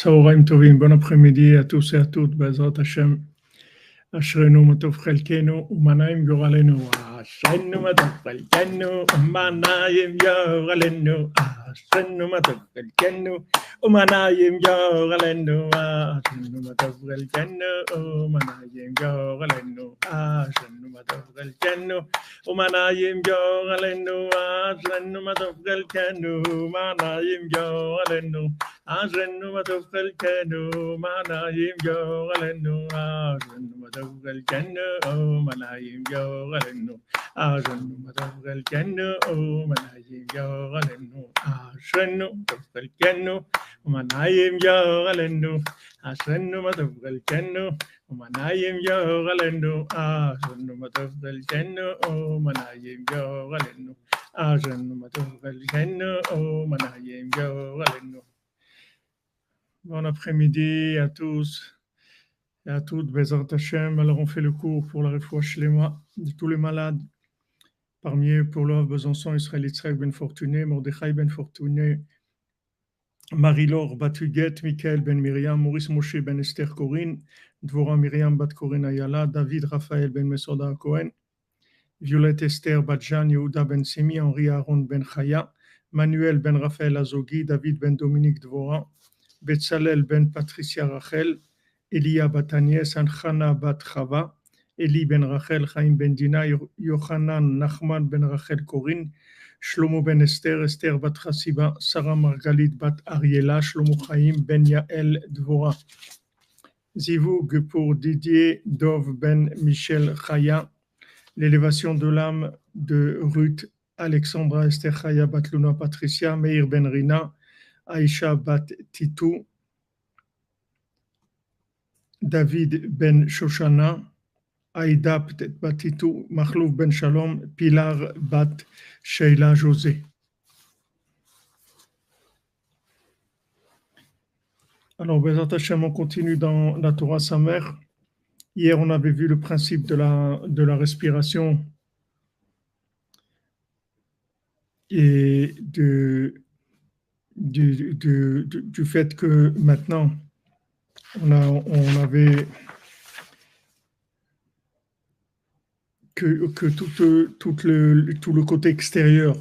צהריים טובים, bon après-midi à tous et à toutes, בעזרת השם. אשרנו מה טוב חלקנו ומנעים גורלנו. אשרנו מה טוב חלקנו ומנעים גורלנו. אשרנו מה טוב חלקנו ומנעים גורלנו. אשרנו מה טוב חלקנו ומנעים גורלנו. אשרנו מה טוב חלקנו ומנעים גורלנו. אשרנו מה טוב חלקנו ומנעים גורלנו. אשרנו מה טוב חלקנו ומנעים גורלנו. אשרנו מה טוב חלקנו ומנעים גורלנו. אשרנו מה טוב חלקנו ומנעים גורלנו. אשרנו טוב חלקנו ומנעים גורלנו. אשרנו מה טוב חלקנו ומנעים גורלנו. אשרנו מה טוב חלקנו ומנעים גורלנו. אשרנו מה טוב חלקנו ומנעים גורלנו. Bon après-midi à tous et à toutes, Bezrat Hashem. Alors on fait le cours pour la Refoua Shlema de tous les malades. Parmi eux, pour l'Oeuvre Besançon, Israël Yitzhak Ben Fortuné, Mordechai Ben Fortuné, Marie-Laure Batuguet, Michael Ben Myriam, Maurice Moshe Ben Esther Corinne, Dvorah Myriam Bat Corinne Ayala, David Raphaël Ben Mesoda Cohen, Violette Esther Badjan, Yehuda Ben Simi, Henri Aaron Ben Chaya, Manuel Ben Raphaël Azogi, David Ben Dominique Dvorah, Betzalel Ben Patricia Rachel, Elia Bat Agnès, Anchana Bat Chava, Eli Ben Rachel, Chaim Ben Dina, Yochanan Nachman Ben Rachel Corinne, Shlomo Ben Esther, Esther Bat Chassiba, Sarah Margalit Bat Ariela, Shlomo Chaim Ben Yael Dvorah. Zivug pour Didier Dov Ben Michel Chaya, l'élévation de l'âme de Ruth Alexandra Esther Chaya Bat Luna Patricia, Meir Ben Rina, Aïcha Bat Titou, David Ben Shoshana, Aïda Bat Titou, Mahlouf Ben Shalom, Pilar Bat Sheila José. Alors, Bezrat Hashem, on continue dans la Torah Samer. Hier, on avait vu le principe de la respiration et du fait que maintenant, on avait que tout le côté extérieur,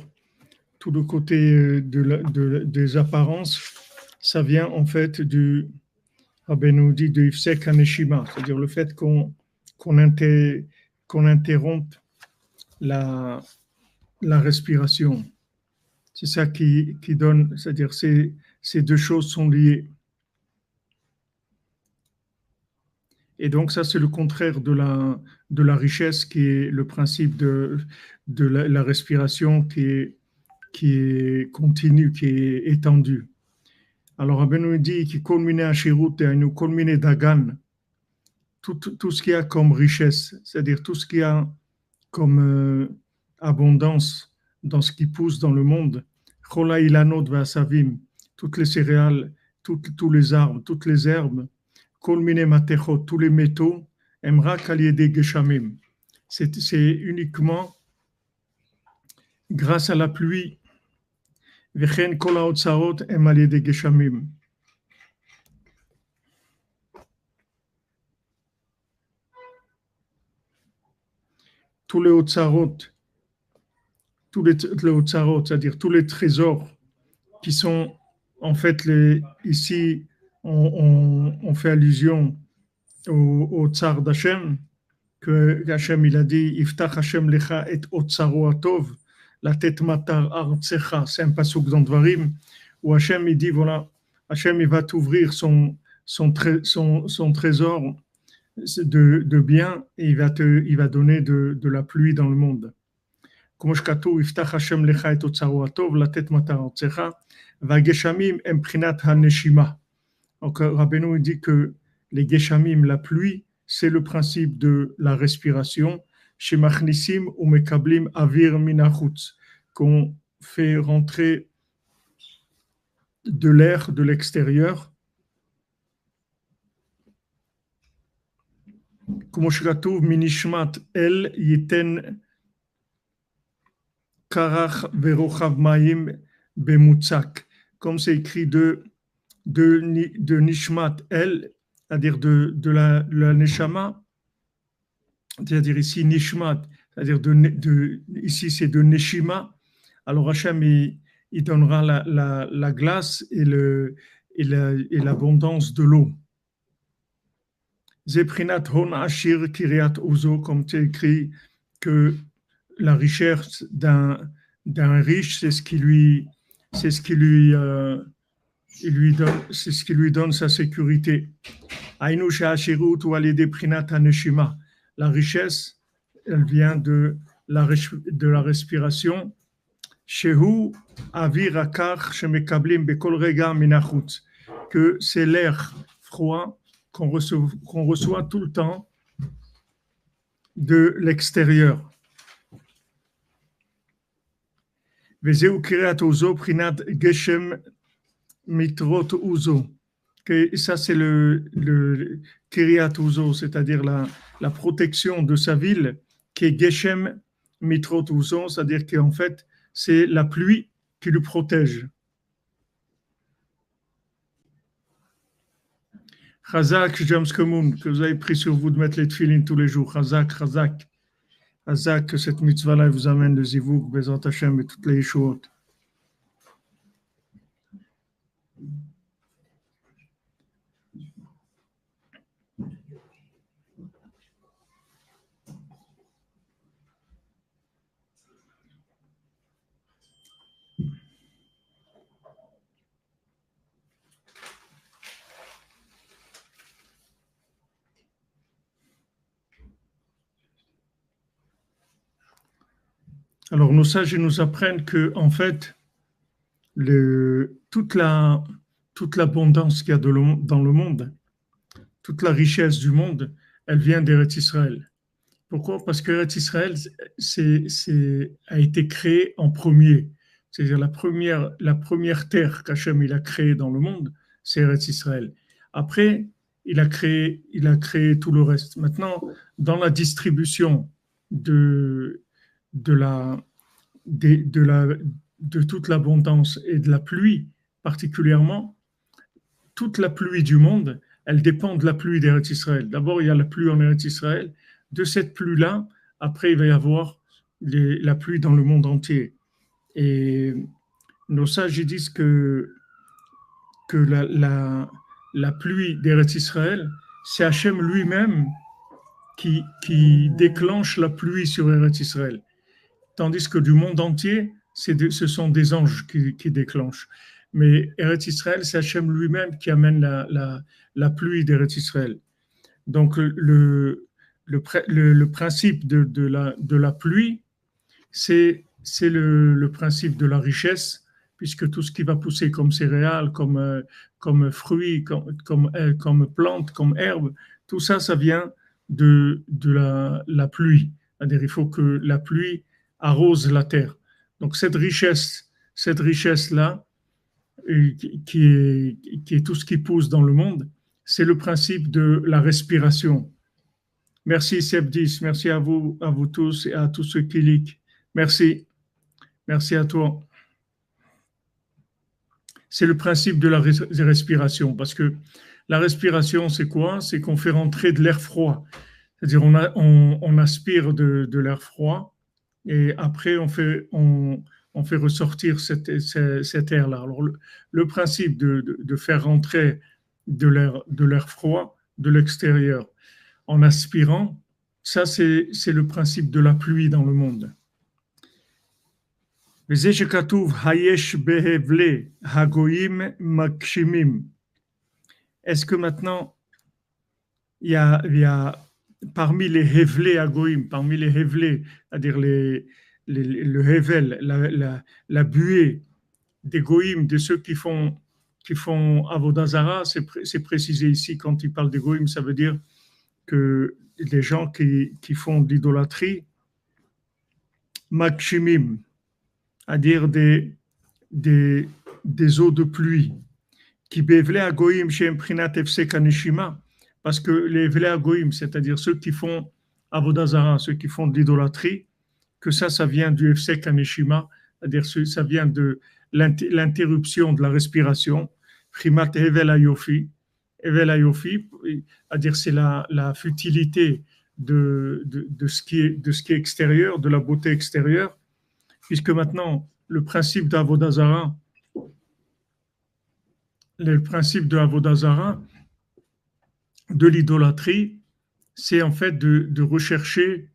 tout le côté des apparences, ça vient en fait du Rabbeinu dit de Ifsek Haneshima, c'est-à-dire le fait qu'on interrompe la respiration. C'est ça qui donne, c'est-à-dire ces deux choses sont liées. Et donc ça, c'est le contraire de la richesse qui est le principe de la respiration qui est continue, qui est étendue. Alors, Rabbeinu dit qu'il culmine à Shirut et nous culmine Dagan, tout ce qu'il y a comme richesse, c'est-à-dire tout ce qu'il y a comme abondance dans ce qui pousse dans le monde. Chola ilanot ve'asavim, toutes les céréales, tous les arbres, toutes les herbes, culmine matechot, tous les métaux, emra kaliede geshamim. C'est uniquement grâce à la pluie. Vechen kol haotzarot em aliede geshamim. Tous les haotzarot, c'est-à-dire tous les trésors qui sont en fait ici, on fait allusion au tsar d'Hachem, que Hachem il a dit Iftach Hachem lecha et otsaro atov, la tête matar artsecha, c'est un pasuk dans Dvarim, où Hachem il dit voilà, Hachem il va t'ouvrir son trésor de biens et il va donner de la pluie dans le monde. Comme שכתוב, יפתח השם לך את אוצרו הטוב, לתת מטר ארצך, והגשמים הם בחינת הנשימה. Donc, Rabbeinu dit que les geshamim, la pluie, c'est le principe de la respiration. Chez Machnissim ou Mekablim avir minachutz, qu'on fait rentrer de l'air de l'extérieur. Comme שכתוב, minishmat el yiten Karach verochav maim bemutzak, comme c'est écrit de de Nishmat El, c'est-à-dire de la Neshama, c'est-à-dire ici Nishmat, c'est-à-dire ici c'est de Neshima. Alors Hachem il donnera la glace et l'abondance de l'eau. Zeprinat Hon Ashir Kiryat Ozo, comme tu écrit que la richesse d'un riche, c'est ce qui lui donne sa sécurité. Aïnou Sha'ashirut ou Alidé Prinat Haneshima. La richesse, elle vient de la respiration. Shehu Avir Akar Shemekablim Bekol Rega Minachut. Que c'est l'air froid qu'on reçoit tout le temps de l'extérieur. Vezeu Kiryat Ozo Prinat Geshem Mitrot Uzo. Que ça c'est le Kiryat Uzo, c'est-à-dire la protection de sa ville, qui est Geshem Mitrot Uzo, c'est-à-dire qu'en fait c'est la pluie qui le protège. Chazak, James Komoun, que vous avez pris sur vous de mettre les tefilines tous les jours. Chazak, Chazak. Chazak, que cette mitzvah-là vous amène le zivouk, Bezat Hashem et toutes les yeshuot. Alors, nos sages nous apprennent que, en fait, toute l'abondance qu'il y a dans le monde, toute la richesse du monde, elle vient d'Eretz Israël. Pourquoi? Parce que Eretz Israël a été créé en premier. C'est-à-dire la première terre qu'Hachem il a créée dans le monde, c'est Eretz Israël. Après, il a créé tout le reste. Maintenant, dans la distribution de toute l'abondance et de la pluie, particulièrement, toute la pluie du monde, elle dépend de la pluie d'Eretz Israël. D'abord, il y a la pluie en Eretz Israël. De cette pluie-là, après, il va y avoir la pluie dans le monde entier. Et nos sages ils disent que la pluie d'Eretz Israël, c'est Hachem lui-même qui déclenche la pluie sur Eretz Israël. Tandis que du monde entier, ce sont des anges qui déclenchent. Mais Eretz Israël, c'est Hachem lui-même qui amène la pluie d'Eretz Israël. Donc le principe de la pluie, c'est le principe de la richesse, puisque tout ce qui va pousser comme céréales, comme fruits, comme plantes, comme herbes, tout ça, ça vient de la pluie. C'est-à-dire, il faut que la pluie arrose la terre. Donc cette richesse-là, qui est tout ce qui pousse dans le monde, c'est le principe de la respiration. Merci Sebdis, merci à vous tous et à tous ceux qui cliquent. Merci à toi. C'est le principe de la respiration, parce que la respiration, c'est quoi? C'est qu'on fait rentrer de l'air froid. C'est-à-dire on aspire de l'air froid et après on fait ressortir cet air-là. Alors le principe de faire rentrer de l'air froid de l'extérieur en aspirant, ça c'est le principe de la pluie dans le monde. Est-ce que maintenant il y a parmi les hevlé agoïm, parmi les hevlé, c'est-à-dire le hevel, la buée des goïm, de ceux qui font avodah zara, c'est précisé ici quand il parle des goïm, ça veut dire que les gens qui font de l'idolâtrie, makshimim, c'est-à-dire des eaux de pluie, qui bevle agoïm chez imprinat efsek aneshima, parce que les vle agoïm, c'est-à-dire ceux qui font avodah zara, ceux qui font de l'idolâtrie, que ça vient du efsek aneshima, c'est-à-dire ça vient de l'interruption de la respiration, Primat Hevel Ayofi. Hevel Ayofi, c'est-à-dire c'est la futilité de ce qui est extérieur, de la beauté extérieure, puisque maintenant, le principe d'Avodazara, le principe de Avodazara, de l'idolâtrie, c'est en fait de rechercher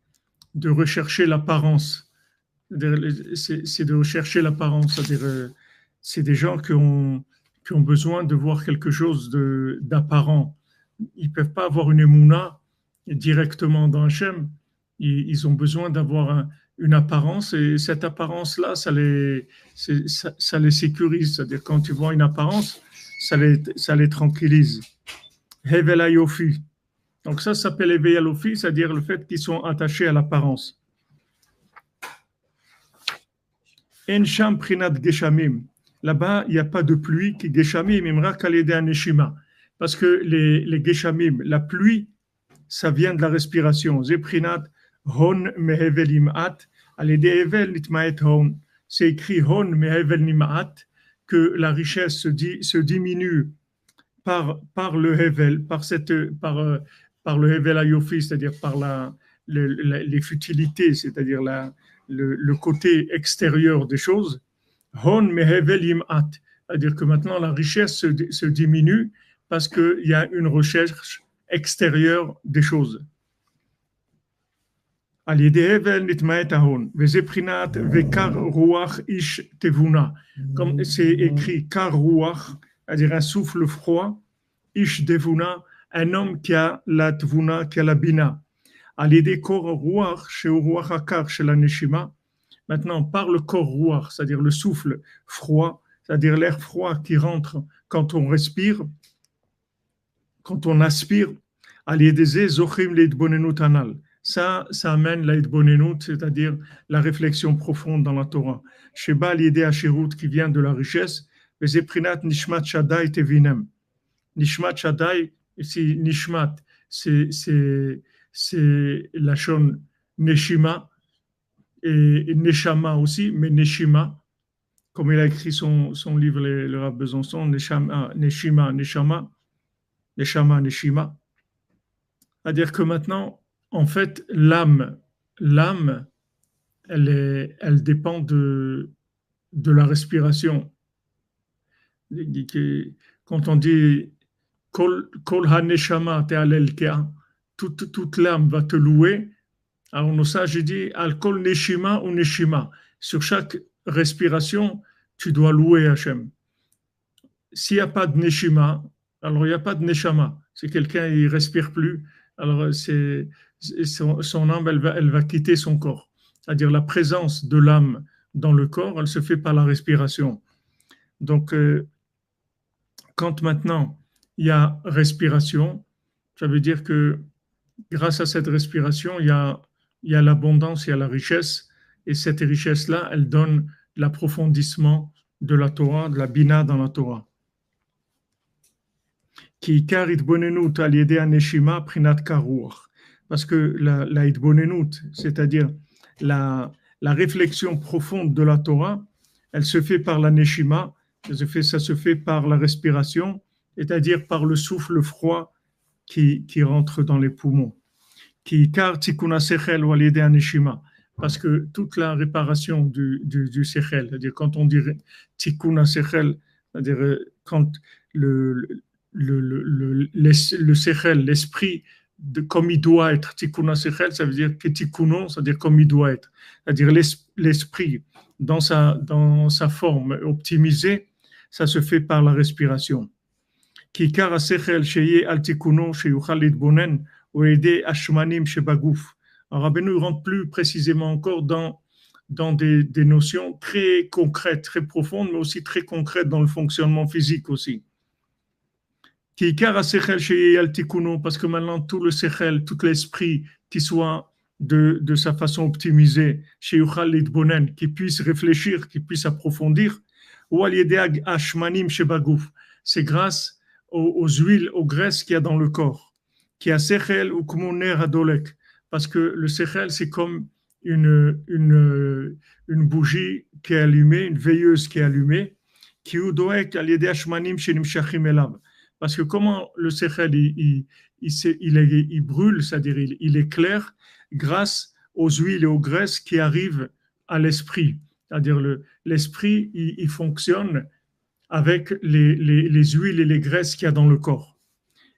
l'apparence. C'est de rechercher l'apparence. C'est-à-dire, c'est des gens qui ont besoin de voir quelque chose d'apparent. Ils ne peuvent pas avoir une émouna directement dans Hachem. Ils ont besoin d'avoir une apparence, et cette apparence-là, ça les sécurise. C'est-à-dire, quand tu vois une apparence, ça les tranquillise. Hevel Ayofi. Donc ça s'appelle Hevel Ayofi, c'est-à-dire le fait qu'ils sont attachés à l'apparence. En Sham Prinat Geshamim. Là-bas, il n'y a pas de pluie qui Geshamim, Imra Kalede Aneshima. Parce que les Geshamim, la pluie, ça vient de la respiration. Zeprinat Hon Mehevel Imat. Alede Hevel Nitmaet Hon. C'est écrit Hon Mehevel Nimaat, que la richesse se diminue par le Hevel, par le Hevel Ayofi, c'est-à-dire par les futilités, c'est-à-dire le côté extérieur des choses. Hon Mehevel Imat, c'est-à-dire que maintenant la richesse se diminue parce qu'il y a une recherche extérieure des choses. Al yedei Hevel nitmaet ahon, vezeprinat vekar ruach ish tevuna. Comme c'est écrit kar ruach, c'est-à-dire un souffle froid, ish devuna, un homme qui a la tvuna, qui a la bina. Al yedei kor ruach, chez ruach akar, chez la neshima. Maintenant, par le kor ruach, c'est-à-dire le souffle froid, c'est-à-dire l'air froid qui rentre quand on respire, quand on aspire, al yedei ze zochim leitbonenut anal. Ça amène la Idbonenut, c'est-à-dire la réflexion profonde dans la Torah. Sheba l'idée Asherut qui vient de la richesse, Vezeprinat Nishmat Shaddai Tevinem. Nishmat Shaddai, ici Nishmat, c'est la shon Neshima et Neshama aussi, mais Neshima, comme il a écrit son livre, le Rav Besançon, Neshima. C'est-à-dire que maintenant, en fait, l'âme, elle dépend de la respiration. Quand on dit Kol ha-neshama te'alel ke'a, toute l'âme va te louer. Alors, nos sages disent Al kol neshima ou neshima. Sur chaque respiration, tu dois louer Hachem. S'il n'y a pas de neshima, alors il n'y a pas de neshama. Si quelqu'un ne respire plus, alors son âme, elle va quitter son corps. C'est-à-dire la présence de l'âme dans le corps, elle se fait par la respiration. Donc, quand maintenant il y a respiration, ça veut dire que grâce à cette respiration, il y a l'abondance, il y a la richesse, et cette richesse-là, elle donne l'approfondissement de la Torah, de la Bina dans la Torah. Parce que la Idbonenut, c'est-à-dire la réflexion profonde de la Torah, elle se fait par la Neshima, ça se fait par la respiration, c'est-à-dire par le souffle froid qui rentre dans les poumons. Parce que toute la réparation du sechel, c'est-à-dire quand on dit tikkun sechel, c'est-à-dire quand le sechel, l'esprit, comme il doit être, tikkun sechel, ça veut dire que tikkunon, c'est-à-dire comme il doit être, c'est-à-dire l'esprit dans sa forme optimisée, ça se fait par la respiration. Kikar sechel sheye al tikkunon sheyuchal litbonen ou aider ashmanim shebagouf. Alors Rabbeinu rentre plus précisément encore dans des notions très concrètes, très profondes, mais aussi très concrètes dans le fonctionnement physique aussi. Parce que maintenant tout le sechel, tout l'esprit qui soit de sa façon optimisée, qui puisse réfléchir, qui puisse approfondir, c'est grâce aux huiles, aux graisses qu'il y a dans le corps, qui a sechel ou kmoner adolek, parce que le sechel c'est comme une bougie qui est allumée, une veilleuse qui est allumée, Ki hu doek al yedei hashmanim shenimshachim elav. Parce que comment le sechel, il brûle, c'est-à-dire il éclaire grâce aux huiles et aux graisses qui arrivent à l'esprit. C'est-à-dire l'esprit, il fonctionne avec les huiles et les graisses qu'il y a dans le corps.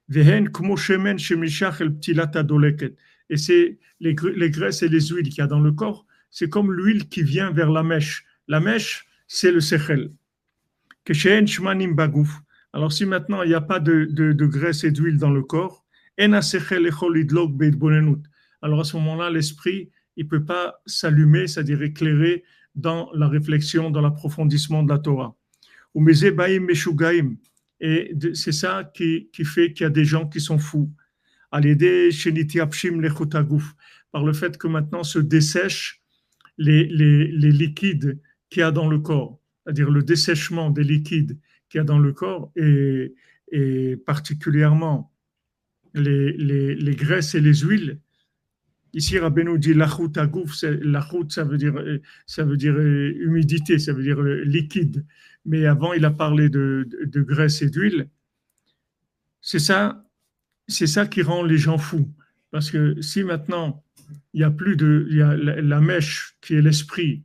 Vehen kmo shemen shemishach el ptilat adoleket. Et c'est les graisses et les huiles qu'il y a dans le corps, c'est comme l'huile qui vient vers la mèche. La mèche, c'est le sechel. Keshen shmanim bagouf. Alors si maintenant il n'y a pas de graisse et d'huile dans le corps, alors à ce moment-là, l'esprit, il ne peut pas s'allumer, c'est-à-dire éclairer dans la réflexion, dans l'approfondissement de la Torah. Et c'est ça qui fait qu'il y a des gens qui sont fous. Par le fait que maintenant se dessèchent les liquides qu'il y a dans le corps, c'est-à-dire le dessèchement des liquides qu'il y a dans le corps et particulièrement les graisses et les huiles. Ici, Rabbeinu dit lachut agouf, lachut ça veut dire humidité, ça veut dire liquide. Mais avant, il a parlé de graisse et d'huile. C'est ça qui rend les gens fous. Parce que si maintenant, il y a la mèche qui est l'esprit,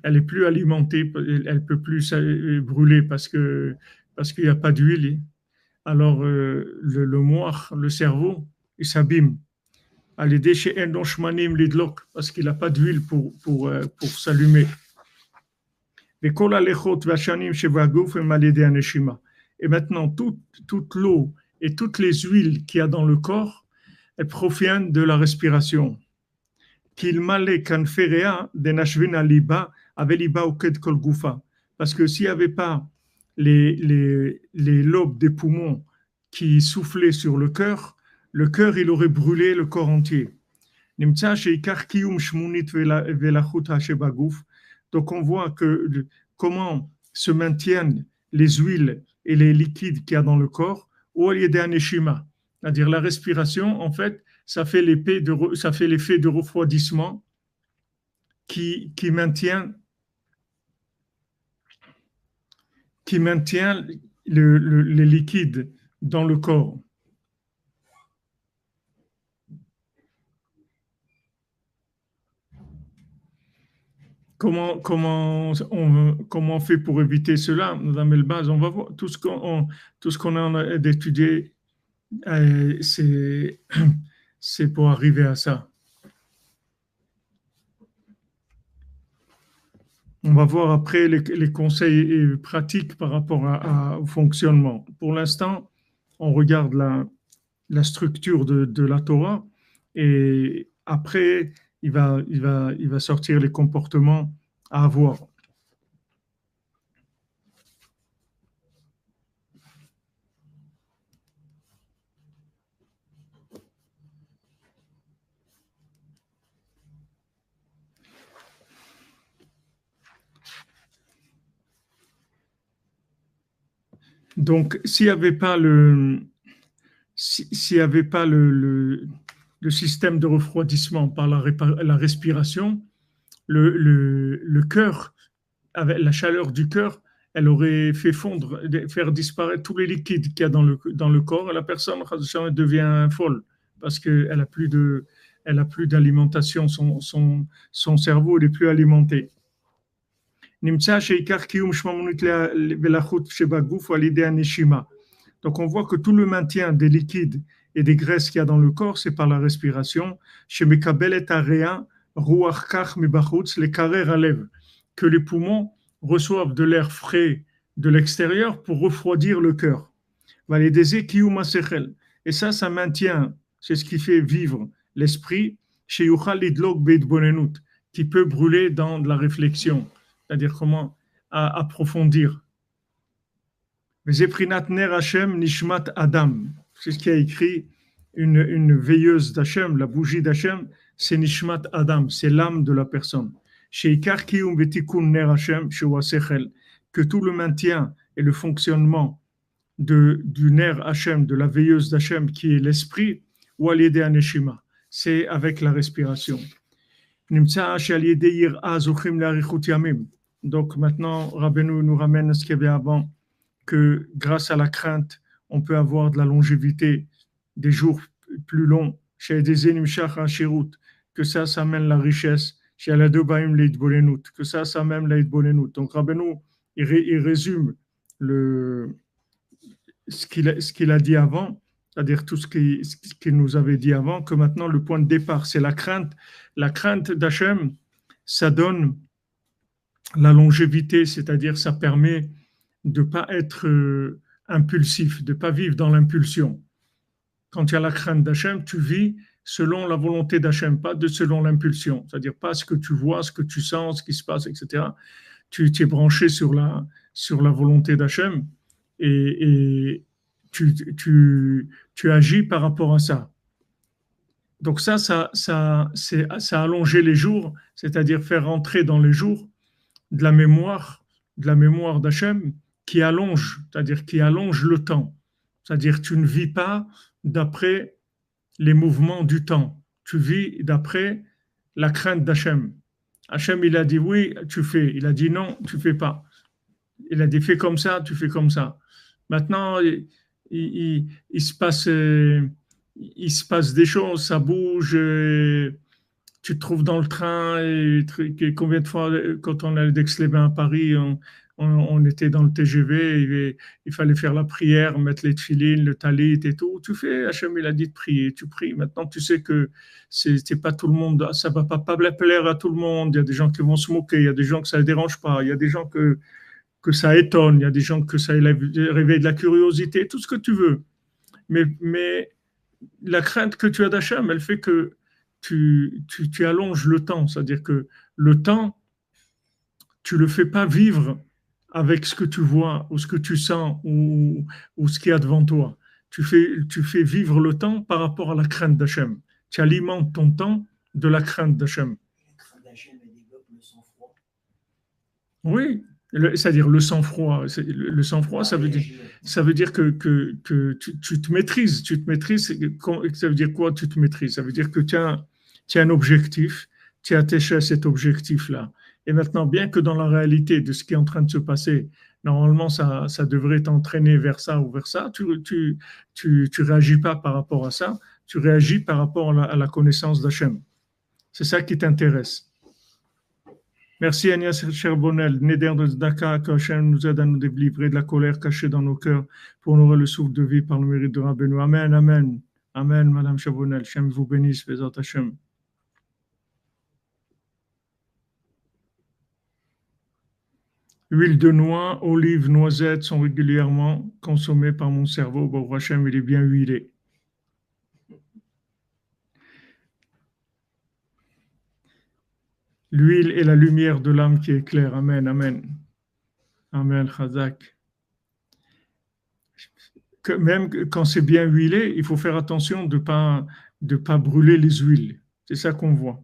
elle est plus alimentée, elle peut plus brûler parce qu'il n'y a pas d'huile. Alors le moire, le cerveau, il s'abîme. Parce qu'il n'a pas d'huile pour s'allumer. Et maintenant, toute l'eau et toutes les huiles qu'il y a dans le corps, elles proviennent de la respiration. Parce que s'il n'y avait pas les lobes des poumons qui soufflaient sur le cœur, il aurait brûlé le corps entier. Donc on voit comment se maintiennent les huiles et les liquides qu'il y a dans le corps, c'est-à-dire la respiration, en fait, ça fait l'effet de refroidissement qui maintient les liquides dans le corps. Comment on fait pour éviter cela, Madame Elbaz? On va voir tout ce qu'on a d'étudier, c'est pour arriver à ça. On va voir après les conseils pratiques par rapport au fonctionnement. Pour l'instant, on regarde la structure de la Torah et après, il va sortir les comportements à avoir. Donc, s'il n'y avait pas le système de refroidissement par la respiration, le cœur, avec la chaleur du cœur, elle aurait fait faire disparaître tous les liquides qu'il y a dans le corps, et la personne devient folle parce qu'elle a plus d'alimentation, son cerveau n'est plus alimenté. Donc on voit que tout le maintien des liquides et des graisses qu'il y a dans le corps, c'est par la respiration. Que les poumons reçoivent de l'air frais de l'extérieur pour refroidir le cœur. Et ça maintient, c'est ce qui fait vivre l'esprit, qui peut brûler dans de la réflexion, c'est-à-dire comment approfondir. C'est ce qui a écrit une veilleuse d'Hachem, la bougie d'Hachem, c'est Nishmat Adam, c'est l'âme de la personne. Que tout le maintien et le fonctionnement du ner Hachem, de la veilleuse d'Hachem, qui est l'esprit, ou al-yedei haneshima, c'est avec la respiration. Donc Donc maintenant, Rabbeinu nous ramène à ce qu'il y avait avant, que grâce à la crainte, on peut avoir de la longévité, des jours plus longs, que ça amène la richesse, que ça amène la hitbolenut. Donc Rabbeinu, il résume ce qu'il a dit avant, c'est-à-dire tout ce qu'il nous avait dit avant, que maintenant le point de départ, c'est la crainte. La crainte d'Hachem, ça donne la longévité, c'est-à-dire ça permet de ne pas être impulsif, de ne pas vivre dans l'impulsion. Quand tu as la crainte d'Hachem, tu vis selon la volonté d'Hachem, pas selon l'impulsion, c'est-à-dire pas ce que tu vois, ce que tu sens, ce qui se passe, etc. Tu es branché sur la volonté d'Hachem et tu agis par rapport à ça. Donc ça a allongé les jours, c'est-à-dire faire rentrer dans les jours de la mémoire d'Hachem qui allonge, c'est-à-dire qui allonge le temps. C'est-à-dire tu ne vis pas d'après les mouvements du temps, tu vis d'après la crainte d'Hachem. Hachem, il a dit oui, tu fais. Il a dit non, tu fais pas. Il a dit fais comme ça, tu fais comme ça. Maintenant, il se passe des choses, ça bouge. Tu te trouves dans le train et combien de fois, quand on allait d'Aix-les-Bains à Paris, on était dans le TGV, il fallait faire la prière, mettre les tefilines, le talit et tout. Tu fais, Hachem, il a dit de prier, tu pries. Maintenant, tu sais que c'est pas tout le monde, ça va pas plaire à tout le monde. Il y a des gens qui vont se moquer, il y a des gens que ça ne dérange pas, il y a des gens que ça étonne, il y a des gens que ça réveille de la curiosité, tout ce que tu veux. Mais la crainte que tu as d'Hachem, elle fait que tu allonges le temps. C'est-à-dire que le temps, tu le fais pas vivre avec ce que tu vois ou ce que tu sens ou ce qu'il y a devant toi. Tu fais vivre le temps par rapport à la crainte d'Hachem. Tu alimentes ton temps de la crainte d'Hachem. Oui, c'est-à-dire le sang-froid. Le sang-froid, ça veut dire que tu te maîtrises. Tu te maîtrises, ça veut dire quoi, tu te maîtrises? Ça veut dire que tu as un objectif, tu es attaché à cet objectif-là. Et maintenant, bien que dans la réalité de ce qui est en train de se passer, normalement, ça devrait t'entraîner vers ça ou vers ça, tu réagis pas par rapport à ça, tu réagis par rapport à la connaissance d'Hachem. C'est ça qui t'intéresse. Merci Agnès Cherbonnel, Néder de Dakar, que Hachem nous aide à nous délivrer de la colère cachée dans nos cœurs pour nourrir le souffle de vie par le mérite de Rabbeinu. Amen, amen. Amen, Madame Cherbonnel. Hachem vous bénisse, Bézat Hachem. Huile de noix, olive, noisettes sont régulièrement consommées par mon cerveau. Bon, Hachem, il est bien huilé. L'huile est la lumière de l'âme qui éclaire. Amen, amen. Amen, Chazak. Même quand c'est bien huilé, il faut faire attention de pas brûler les huiles. C'est ça qu'on voit.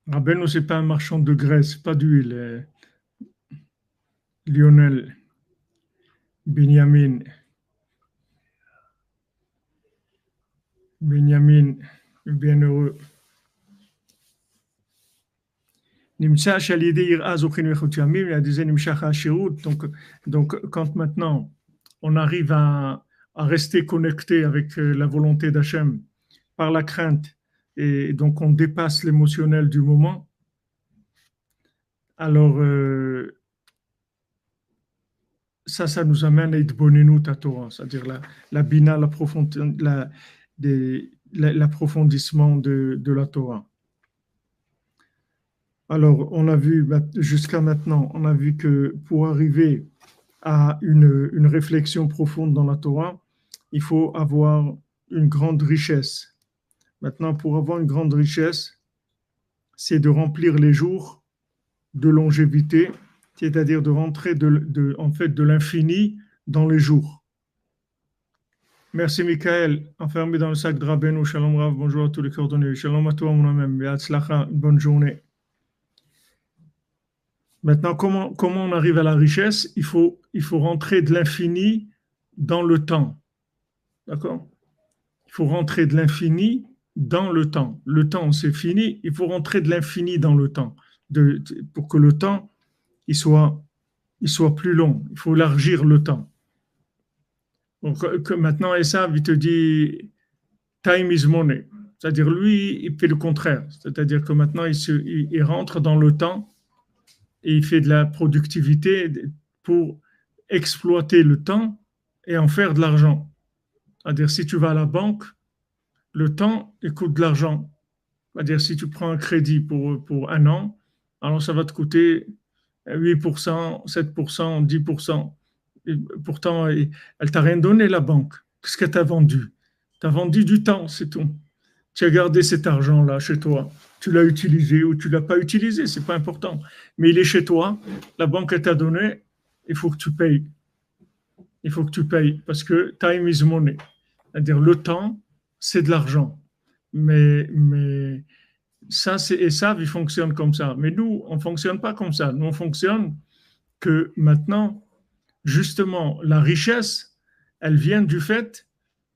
Rabbeinu, c'est pas un marchand de graisse, pas d'huile. Lionel, Benjamin, bienheureux. Donc, quand maintenant on arrive à rester connecté avec la volonté d'Hachem par la crainte, et donc on dépasse l'émotionnel du moment, alors ça nous amène à Itbonenut à Torah, c'est-à-dire la bina, l'approfondissement de la Torah. Alors, on a vu jusqu'à maintenant, on a vu que pour arriver à une réflexion profonde dans la Torah, il faut avoir une grande richesse. Maintenant, pour avoir une grande richesse, c'est de remplir les jours de longévité, c'est-à-dire de rentrer en fait de l'infini dans les jours. Merci Michael, enfermé dans le sac de Rabbeinu. Shalom Rav, bonjour à tous les coordonnées. Shalom à toi mon ami, bonne journée. Maintenant, comment on arrive à la richesse? Il faut rentrer de l'infini dans le temps. D'accord? Il faut rentrer de l'infini dans le temps. Le temps, c'est fini. Il faut rentrer de l'infini dans le temps. Pour que le temps il soit plus long. Il faut élargir le temps. Donc, que maintenant, Esav, il te dit time is money. C'est-à-dire, lui, il fait le contraire. C'est-à-dire que maintenant, il rentre dans le temps et il fait de la productivité pour exploiter le temps et en faire de l'argent. C'est-à-dire, si tu vas à la banque, le temps, il coûte de l'argent. C'est-à-dire, si tu prends un crédit pour un an, alors ça va te coûter 8%, 7%, 10%. Et pourtant, elle ne t'a rien donné, la banque. Qu'est-ce que tu as vendu? Tu as vendu du temps, c'est tout. Tu as gardé cet argent-là chez toi. Tu l'as utilisé ou tu ne l'as pas utilisé, c'est pas important. Mais il est chez toi, la banque t'a donné, il faut que tu payes. Il faut que tu payes parce que time is money. C'est-à-dire le temps, c'est de l'argent. Mais ça, et ça, il fonctionne comme ça. Mais nous, on ne fonctionne pas comme ça. Nous, on fonctionne que maintenant, justement, la richesse, elle vient du fait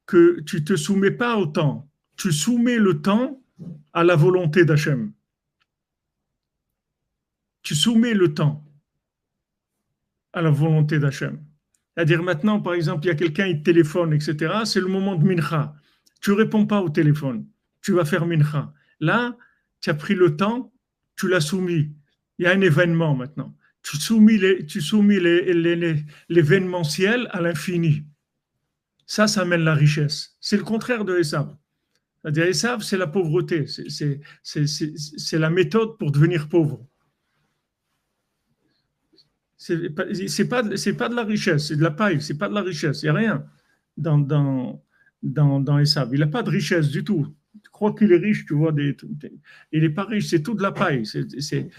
que tu ne te soumets pas au temps. Tu soumets le temps à la volonté d'Hachem. Tu soumets le temps à la volonté d'Hachem. C'est-à-dire maintenant, par exemple, il y a quelqu'un qui téléphone, etc. C'est le moment de Mincha. Tu ne réponds pas au téléphone. Tu vas faire Mincha. Là, tu as pris le temps, tu l'as soumis. Il y a un événement maintenant. Tu soumis l'événementiel à l'infini. Ça mène la richesse. C'est le contraire de Esav. C'est-à-dire, Esav, c'est la pauvreté. C'est la méthode pour devenir pauvre. C'est pas de la richesse, c'est de la paille, c'est pas de la richesse. Il n'y a rien dans Esav. Il n'a pas de richesse du tout. Tu crois qu'il est riche, tu vois, il n'est pas riche, c'est tout de la paille. Il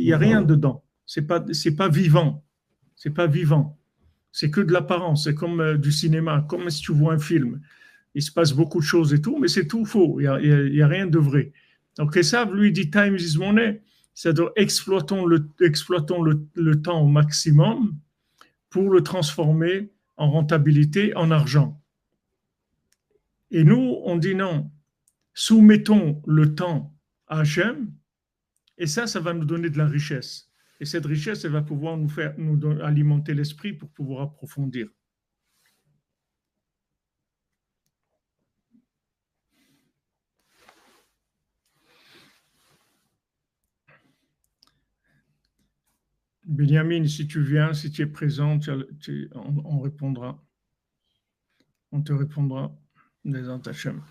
n'y a rien dedans. C'est pas vivant. C'est pas vivant. C'est que de l'apparence. C'est comme du cinéma, comme si tu vois un film. Il se passe beaucoup de choses et tout, mais c'est tout faux. Il y a rien de vrai. Donc Esav, lui, dit time is money. C'est-à-dire exploitons le temps au maximum pour le transformer en rentabilité, en argent. Et nous, on dit non, soumettons le temps à Hachem, et ça va nous donner de la richesse. Et cette richesse, elle va pouvoir nous alimenter l'esprit pour pouvoir approfondir. Benjamin, si tu viens, si tu es présent, on répondra. On te répondra des Hachem.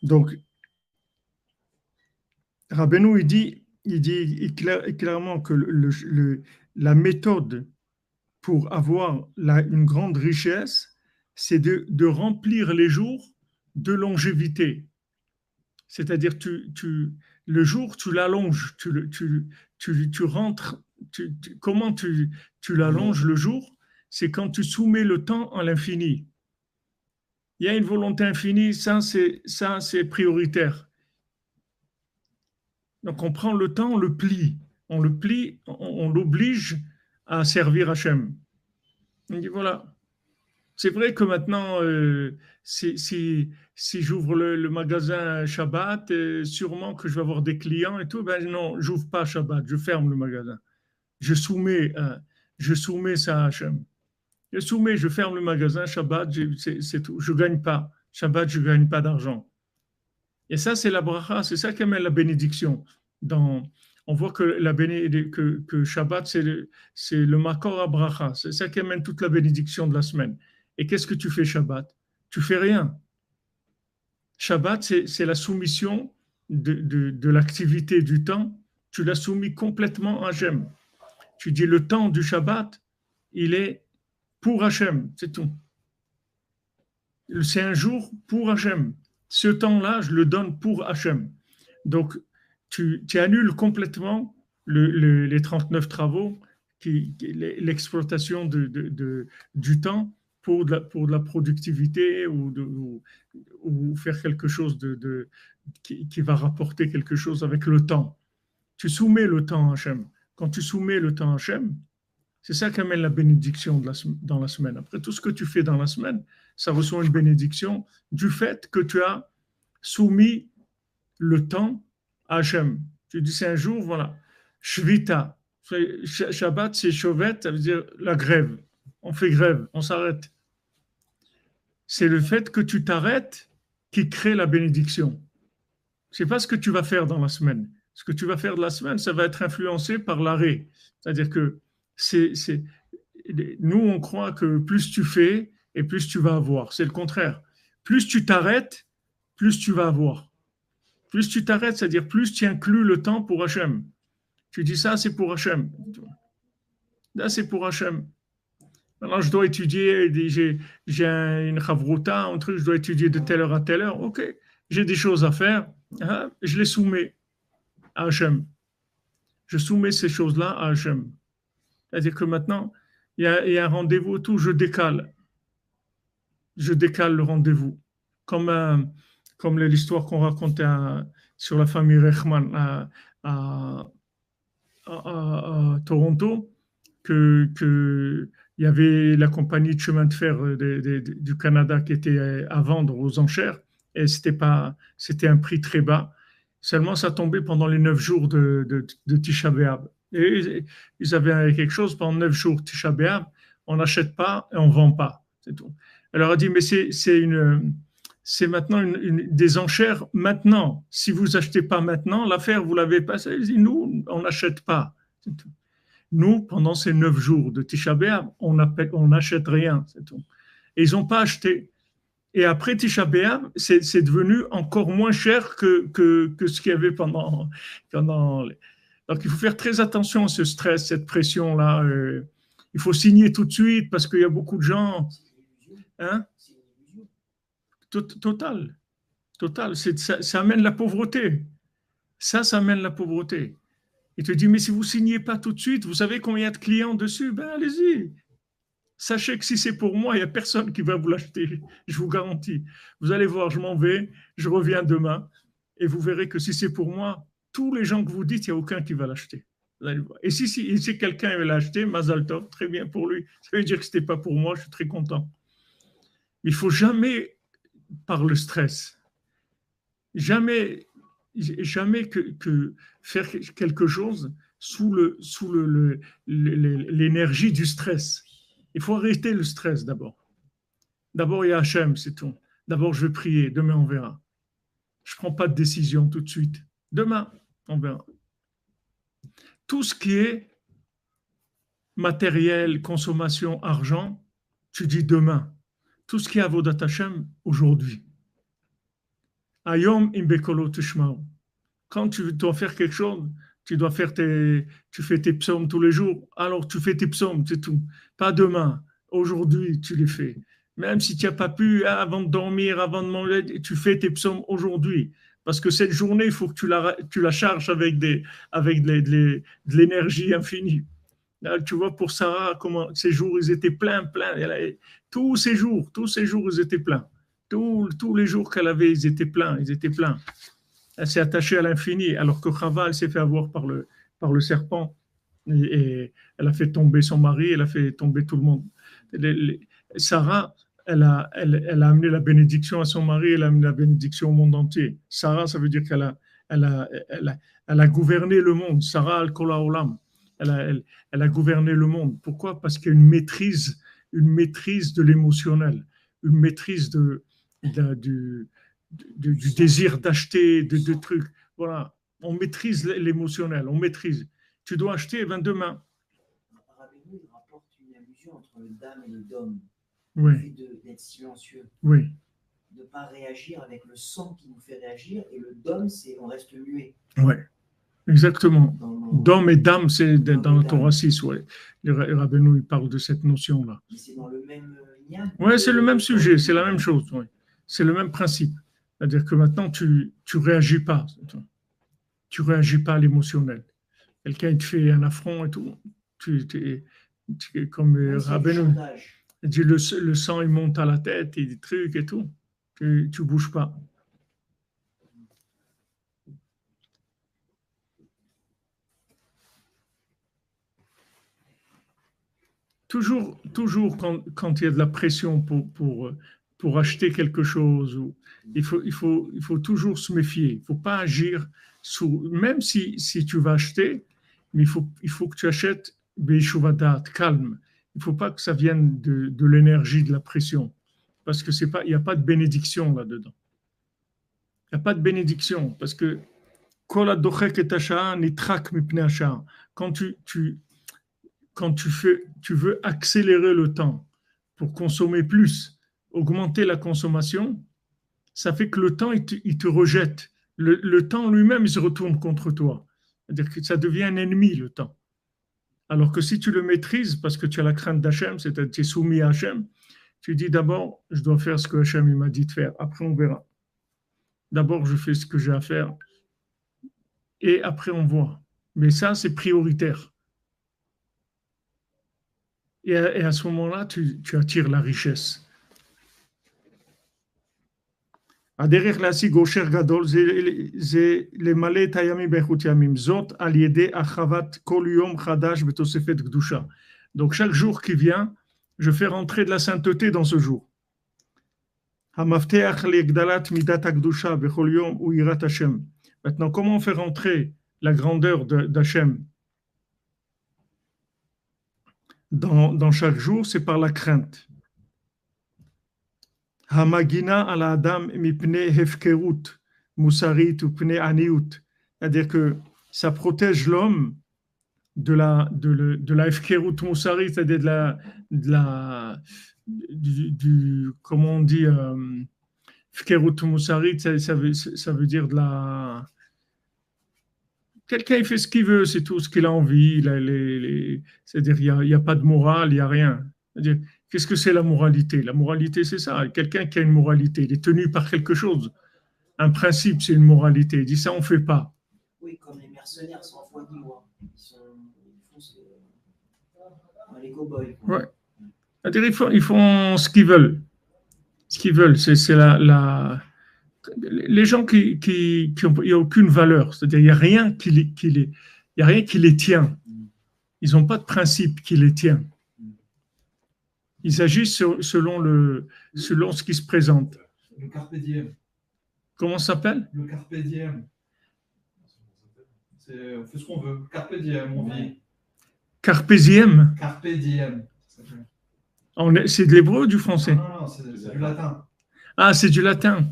Donc, Rabbeinu, il dit clairement que la méthode pour avoir une grande richesse, c'est de remplir les jours de longévité. C'est-à-dire, le jour, tu l'allonges, tu rentres. Comment tu l'allonges le jour? C'est quand tu soumets le temps à l'infini. Il y a une volonté infinie, ça c'est prioritaire. Donc on prend le temps, on le plie, on l'oblige à servir Hachem. On dit voilà. C'est vrai que maintenant, si j'ouvre le magasin Shabbat, sûrement que je vais avoir des clients et tout. Ben non, j'ouvre pas Shabbat, je ferme le magasin. Je soumets ça à Hachem. Je ferme le magasin Shabbat, c'est tout. Je gagne pas Shabbat, je gagne pas d'argent. Et ça, c'est la bracha, c'est ça qui amène la bénédiction. On voit que Shabbat, c'est le makor à bracha, c'est ça qui amène toute la bénédiction de la semaine. Et qu'est-ce que tu fais Shabbat? Tu fais rien. Shabbat, c'est la soumission de l'activité du temps. Tu l'as soumis complètement à Hachem. Tu dis le temps du Shabbat, il est pour Hachem, c'est tout. C'est un jour pour Hachem. Ce temps-là, je le donne pour Hachem. Donc, tu annules complètement les 39 travaux, l'exploitation du temps pour de la productivité ou faire quelque chose qui va rapporter quelque chose avec le temps. Tu soumets le temps à Hachem. Quand tu soumets le temps à Hachem, c'est ça qui amène la bénédiction dans la semaine. Après, tout ce que tu fais dans la semaine, ça reçoit une bénédiction du fait que tu as soumis le temps à Hachem. Tu dis, c'est un jour, voilà, Shvita. Shabbat, c'est Shovet, ça veut dire la grève. On fait grève, on s'arrête. C'est le fait que tu t'arrêtes qui crée la bénédiction. C'est pas ce que tu vas faire dans la semaine. Ce que tu vas faire de la semaine, ça va être influencé par l'arrêt. C'est-à-dire que nous, on croit que plus tu fais et plus tu vas avoir. C'est le contraire. Plus tu t'arrêtes, plus tu vas avoir. Plus tu t'arrêtes, c'est-à-dire plus tu inclus le temps pour Hachem. Tu dis ça, c'est pour Hachem. Là, c'est pour Hachem. Maintenant, je dois étudier, j'ai une chavruta, un truc, je dois étudier de telle heure à telle heure. Ok, j'ai des choses à faire, hein, je les soumets à Hachem. Je soumets ces choses-là à Hachem. C'est-à-dire que maintenant, il y a un rendez-vous, tout, je décale. Je décale le rendez-vous. Comme l'histoire qu'on racontait sur la famille Rechman à Toronto, que il y avait la compagnie de chemin de fer du Canada qui était à vendre aux enchères et c'était un prix très bas. Seulement, ça tombait pendant les 9 jours de Tisha B'Av. Et ils avaient quelque chose pendant 9 jours Tisha B'Av, on n'achète pas et on ne vend pas. C'est tout. Elle leur a dit, mais c'est maintenant des enchères maintenant. Si vous achetez pas maintenant, l'affaire, vous l'avez passée. Elle dit, nous, on n'achète pas. C'est tout. Nous, pendant ces 9 jours de Tisha B'Av, on n'achète rien. C'est tout. Et ils n'ont pas acheté. Et après Tisha B'Av, c'est devenu encore moins cher que ce qu'il y avait pendant. Donc, il faut faire très attention à ce stress, cette pression-là. Il faut signer tout de suite parce qu'il y a beaucoup de gens. Hein? Total. Total. Ça amène la pauvreté. Ça amène la pauvreté. Il te dit, mais si vous ne signez pas tout de suite, vous savez combien il y a de clients dessus? Ben, allez-y. Sachez que si c'est pour moi, il n'y a personne qui va vous l'acheter. Je vous garantis. Vous allez voir, je m'en vais, je reviens demain. Et vous verrez que si c'est pour moi, tous les gens que vous dites, il n'y a aucun qui va l'acheter. Vous allez voir. Et si quelqu'un veut l'acheter, Mazal Tov, très bien pour lui. Ça veut dire que ce n'était pas pour moi, je suis très content. Il ne faut jamais, par le stress, jamais que faire quelque chose sous l'énergie du stress. Il faut arrêter le stress d'abord. D'abord, il y a Hachem, c'est tout. D'abord, je vais prier. Demain, on verra. Je ne prends pas de décision tout de suite. Demain, on verra. Tout ce qui est matériel, consommation, argent, tu dis demain. Tout ce qui est avodat Hachem, aujourd'hui. Ayom imbekolo tishmao. Quand tu dois faire quelque chose, tu fais tes psaumes tous les jours, alors tu fais tes psaumes, c'est tout. Pas demain, aujourd'hui tu les fais. Même si tu n'as pas pu, avant de dormir, avant de manger, tu fais tes psaumes aujourd'hui. Parce que cette journée, il faut que tu la charges avec de l'énergie infinie. Là, tu vois, pour Sarah, comment ces jours, ils étaient pleins. Tous ces jours, ils étaient pleins. Tous les jours qu'elle avait, ils étaient pleins. Elle s'est attachée à l'infini, alors que Chava, elle s'est fait avoir par le serpent. Et elle a fait tomber son mari, elle a fait tomber tout le monde. Sarah, elle a amené la bénédiction à son mari, elle a amené la bénédiction au monde entier. Sarah, ça veut dire elle a gouverné le monde. Sarah al-Kola Olam. Elle a gouverné le monde. Pourquoi? Parce qu'il y a une maîtrise de l'émotionnel, une maîtrise du désir d'acheter, de trucs. Voilà, on maîtrise l'émotionnel, on maîtrise. Tu dois acheter, demain. Rabbeinu, il rapporte une allusion entre le dame et le dôme. Oui. Le fait d'être silencieux. Oui. De ne pas réagir avec le sang qui nous fait réagir. Et le dôme, c'est on reste muet. Oui, exactement. Dôme et dame, c'est dans le Torah 6. Ouais. Le Rabbeinu, il parle de cette notion-là. Mais c'est dans le même lien. Oui, c'est le même sujet, c'est la même chose. Ouais. C'est le même principe. C'est-à-dire que maintenant, tu réagis pas. Tu réagis pas à l'émotionnel. Quelqu'un te fait un affront et tout. Comme Rabbeinu dit, le sang, il monte à la tête et des trucs et tout. Tu bouges pas. toujours quand il y a de la pression pour acheter quelque chose, il faut toujours se méfier. Il ne faut pas agir même si tu vas acheter, mais il faut que tu achètes Beishuvadat, calme. Il ne faut pas que ça vienne de l'énergie, de la pression. Parce que il n'y a pas de bénédiction là-dedans. Il n'y a pas de bénédiction. Parce que quand tu veux accélérer le temps pour consommer plus, augmenter la consommation, ça fait que le temps, il te rejette. Le temps lui-même, il se retourne contre toi. C'est-à-dire que ça devient un ennemi, le temps. Alors que si tu le maîtrises, parce que tu as la crainte d'Hachem, c'est-à-dire que tu es soumis à Hachem, tu dis d'abord, je dois faire ce que Hachem m'a dit de faire. Après, on verra. D'abord, je fais ce que j'ai à faire. Et après, on voit. Mais ça, c'est prioritaire. Et à ce moment-là, tu attires la richesse. הדרך להשיג עושר גדול זה למלא את הימים באיכות ימים. זאת על ידי הרחבת כל יום חדש בתוספת קדושה. Donc chaque jour qui vient, je fais rentrer de la sainteté dans ce jour. המפתח להגדלת מידת הקדושה בכל יום הוא יראת השם. Maintenant, comment on fait rentrer la grandeur d'Hachem dans chaque jour? C'est par la crainte. Hamagina ala adam mipne hefkerut musarit ou pne aniut. C'est-à-dire que ça protège l'homme de la hefkerut musarit, c'est-à-dire comment on dit, hefkerut musarit, ça veut dire de la... Quelqu'un, il fait ce qu'il veut, c'est tout ce qu'il a envie. C'est-à-dire, il n'y a pas de morale, il n'y a rien. C'est-à-dire, qu'est-ce que c'est la moralité? La moralité, c'est ça. Quelqu'un qui a une moralité, il est tenu par quelque chose. Un principe, c'est une moralité. Il dit ça, on ne fait pas. Oui, comme les mercenaires sans foi ni loi. Ils font les cow-boys. Ouais. C'est-à-dire, ils font ce qu'ils veulent. Ce qu'ils veulent, c'est les gens qui il n'y a aucune valeur. C'est-à-dire, il n'y a rien qui les tient. Ils n'ont pas de principe qui les tient. Ils agissent selon ce qui se présente. Le carpe diem. Comment ça s'appelle? Le carpe diem. On fait ce qu'on veut. Carpe diem, on vit. Carpe diem. Carpe diem. C'est de l'hébreu ou du français? Non, c'est du latin. Ah, c'est du latin.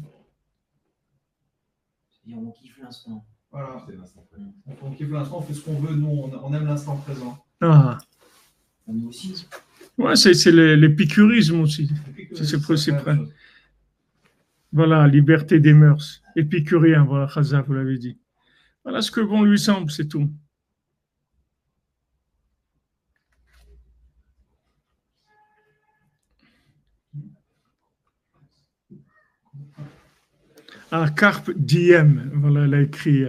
C'est-à-dire, on kiffe l'instant. Voilà. On kiffe l'instant, on fait ce qu'on veut. Nous, on aime l'instant présent. Ah. Nous aussi. Ouais, c'est l'épicurisme aussi. C'est voilà, liberté des mœurs. Épicurien, voilà, Chaza, vous l'avez dit. Voilà ce que bon lui semble, c'est tout. Ah, Carpe diem, voilà, elle a écrit.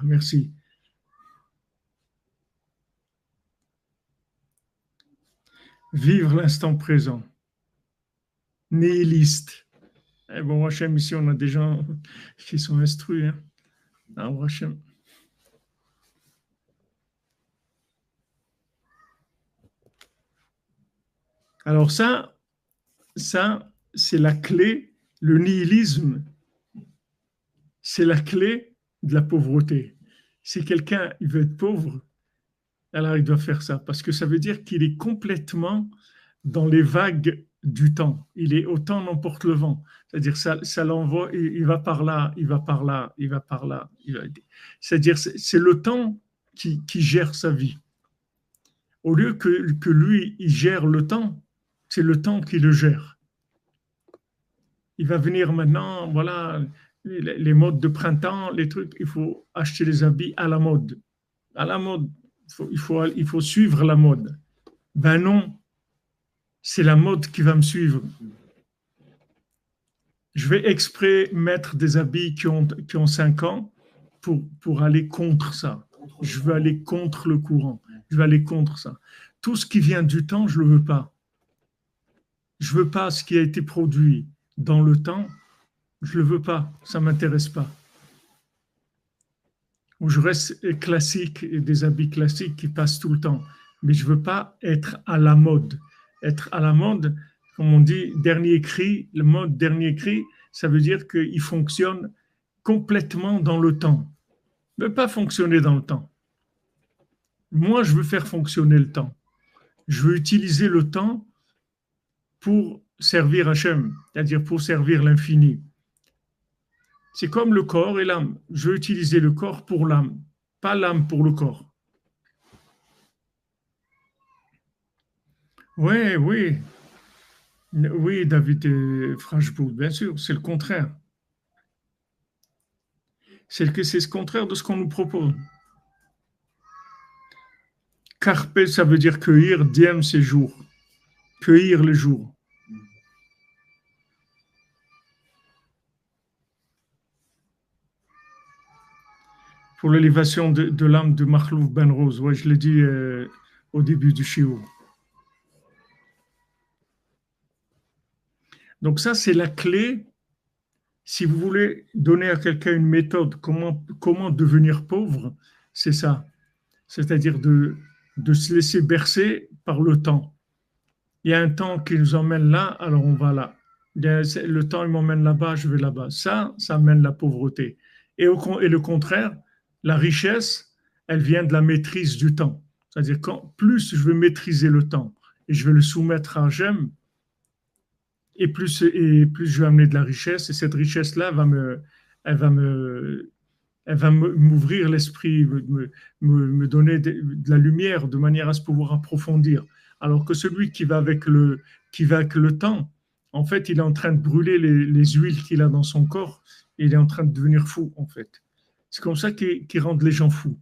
Merci. Vivre l'instant présent. Nihiliste. Eh bon, Hachem, ici, on a des gens qui sont instruits. Hein. Ah, Hachem. Alors ça, c'est la clé. Le nihilisme, c'est la clé de la pauvreté. Si quelqu'un il veut être pauvre, alors il doit faire ça, parce que ça veut dire qu'il est complètement dans les vagues du temps. Il est au temps n'emporte le vent. C'est-à-dire ça l'envoie, il va par là, il va par là, il va par là. C'est-à-dire c'est le temps qui gère sa vie. Au lieu que lui, il gère le temps, c'est le temps qui le gère. Il va venir maintenant, voilà, les modes de printemps, les trucs, il faut acheter les habits à la mode. À la mode, il faut suivre la mode. Ben non, c'est la mode qui va me suivre. Je vais exprès mettre des habits qui ont 5 ans pour aller contre ça. Je veux aller contre le courant. Je veux aller contre ça. Tout ce qui vient du temps, je ne le veux pas. Je ne veux pas ce qui a été produit dans le temps, je ne le veux pas, ça ne m'intéresse pas. Ou je reste classique, et des habits classiques qui passent tout le temps. mais je ne veux pas être à la mode. Être à la mode, comme on dit, dernier cri, le mode dernier cri, ça veut dire qu'il fonctionne complètement dans le temps. Il ne veut pas fonctionner dans le temps. Moi, je veux faire fonctionner le temps. Je veux utiliser le temps pour servir Hachem, c'est-à-dire pour servir l'infini. C'est comme le corps et l'âme. Je veux utiliser le corps pour l'âme, pas l'âme pour le corps. Oui, oui. Oui, David Frashbourg, bien sûr, c'est le contraire. C'est ce contraire de ce qu'on nous propose. Carpe, ça veut dire cueillir, diem, c'est jour. Cueillir le jour. Pour l'élévation de l'âme de Makhlouf Ben Rose, ouais, je l'ai dit au début du shiur. Donc ça, c'est la clé. Si vous voulez donner à quelqu'un une méthode, comment devenir pauvre, c'est ça. C'est-à-dire de se laisser bercer par le temps. Il y a un temps qui nous emmène là, alors on va là. Le temps, il m'emmène là-bas, je vais là-bas. Ça mène la pauvreté. Et le contraire, la richesse, elle vient de la maîtrise du temps. C'est-à-dire plus je veux maîtriser le temps et je vais le soumettre à Hachem, et plus je vais amener de la richesse, et cette richesse-là elle va m'ouvrir l'esprit, me donner de la lumière de manière à se pouvoir approfondir. Alors que celui qui va avec le temps, en fait, il est en train de brûler les huiles qu'il a dans son corps, et il est en train de devenir fou, en fait. C'est comme ça qu'ils rendent les gens fous.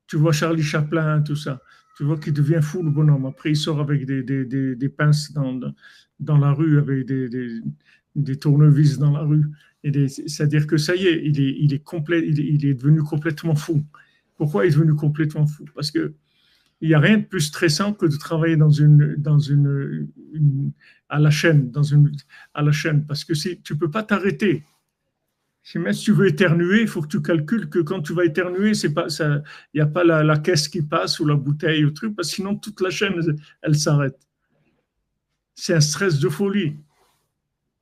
Tu vois Charlie Chaplin, tout ça. Tu vois qu'il devient fou, le bonhomme. Après, il sort avec des pinces dans la rue, avec des tournevis dans la rue. C'est-à-dire que ça y est, il est devenu complètement fou. Pourquoi il est devenu complètement fou? Parce que il n'y a rien de plus stressant que de travailler à la chaîne, parce que tu ne peux pas t'arrêter. Même si tu veux éternuer, il faut que tu calcules que quand tu vas éternuer, il n'y a pas la caisse qui passe ou la bouteille ou truc, parce que sinon toute la chaîne, elle s'arrête. C'est un stress de folie.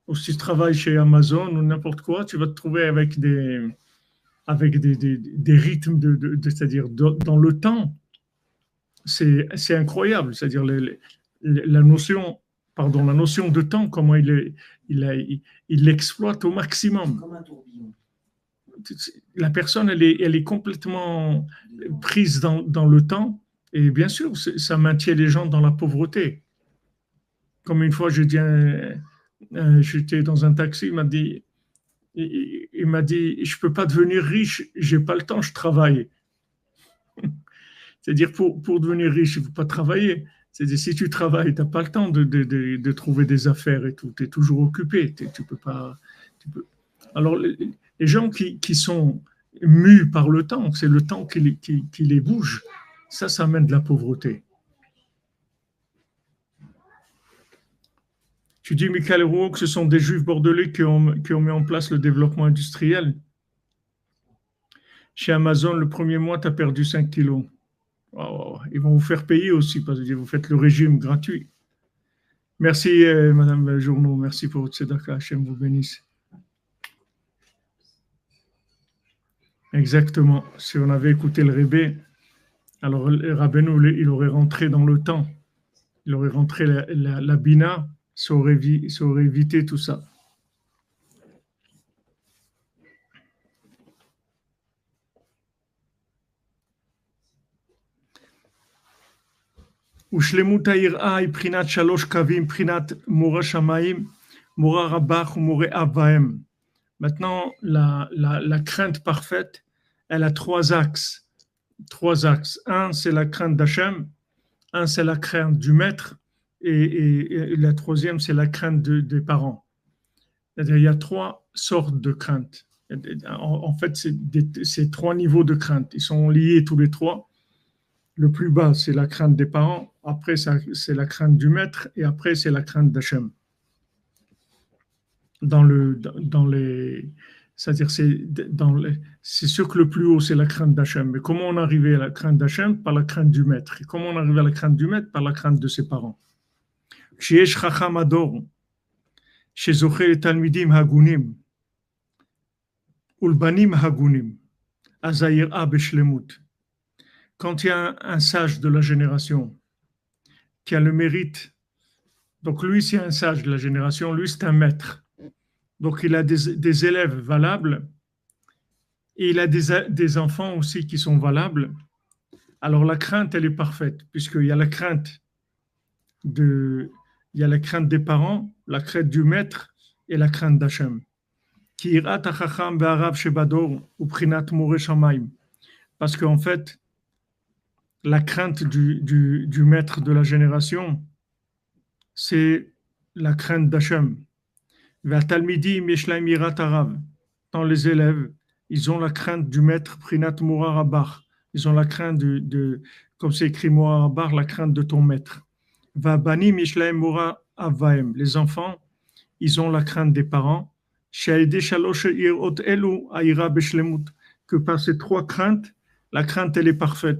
Ou si tu travailles chez Amazon ou n'importe quoi, tu vas te trouver avec des rythmes, c'est-à-dire dans le temps. C'est incroyable. C'est-à-dire la notion de temps, comment il l'exploite au maximum. Comme un tourbillon. La personne, elle est complètement prise dans le temps, et bien sûr, ça maintient les gens dans la pauvreté. Comme une fois, j'étais dans un taxi, il m'a dit, je peux pas devenir riche, j'ai pas le temps, je travaille. C'est-à-dire, pour devenir riche, il faut pas travailler. C'est-à-dire, si tu travailles, tu n'as pas le temps de trouver des affaires et tout. Tu es toujours occupé. Tu peux pas. Alors, les gens qui sont mus par le temps, c'est le temps qui les bouge. Ça amène de la pauvreté. Tu dis, Michael Rouault, que ce sont des juifs bordelais qui ont mis en place le développement industriel. Chez Amazon, le premier mois, tu as perdu 5 kilos. Oh, ils vont vous faire payer aussi parce que vous faites le régime gratuit. Merci, Madame Journeau. Merci pour votre tzedaka. Hachem vous bénisse. Exactement. Si on avait écouté le Rebbe, alors le Rabbeinu, il aurait rentré dans le temps. Il aurait rentré la Bina, ça aurait évité tout ça. ושלמות היראה היא בחינת 3 קווים, בחינת מורה שמיים, מורה רבח ומורה אב ואם. Maintenant, la crainte parfaite, elle a 3 axes. 3 axes. Un, c'est la crainte d'Hachem. Un, c'est la crainte du maître. Et la troisième, c'est la crainte des parents. C'est-à-dire, il y a 3 sortes de crainte. En fait, c'est 3 niveaux de crainte. Ils sont liés tous les 3. Le plus bas, c'est la crainte des parents. Après, c'est la crainte du maître. Et après, c'est la crainte d'Hachem. Dans c'est-à-dire c'est sûr que le plus haut, c'est la crainte d'Hachem. Mais comment on arrivait à la crainte d'Hachem? Par la crainte du maître. Et comment on arrive à la crainte du maître? Par la crainte de ses parents. כשיש חכם הדור, שזוכה לתלמידים הגונים ולבנים הגונים, אז היראה בשלמות. Quand il y a un sage de la génération qui a le mérite, donc lui c'est un sage de la génération, lui c'est un maître. Donc il a des élèves valables et il a des enfants aussi qui sont valables. Alors la crainte, elle est parfaite, puisqu'il y a la crainte il y a la crainte des parents, la crainte du maître et la crainte d'Hachem. Parce qu'en fait, la crainte du maître de la génération, c'est la crainte d'Hachem. Dans les élèves, ils ont la crainte du maître Prinat Mora Rabar. Ils ont la crainte comme c'est écrit Mora Rabar, la crainte de ton maître. Les enfants, ils ont la crainte des parents. Que par ces trois craintes, la crainte, elle est parfaite.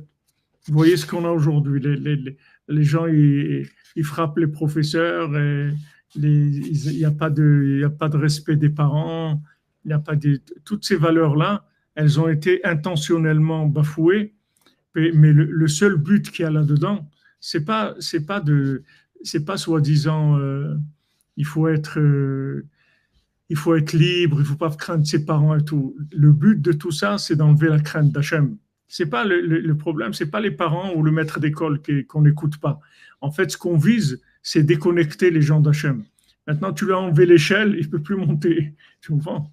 Vous voyez ce qu'on a aujourd'hui. Les gens, ils frappent les professeurs, il n'y a pas de respect des parents, il n'y a pas toutes ces valeurs-là, elles ont été intentionnellement bafouées, mais le seul but qu'il y a là-dedans, c'est pas soi-disant il faut être libre, il faut pas craindre ses parents et tout. Le but de tout ça, c'est d'enlever la crainte d'Hachem. C'est pas le problème, c'est pas les parents ou le maître d'école qu'on n'écoute pas. En fait, ce qu'on vise, c'est déconnecter les gens d'Hachem. Maintenant, tu lui as enlevé l'échelle, il peut plus monter. Tu comprends?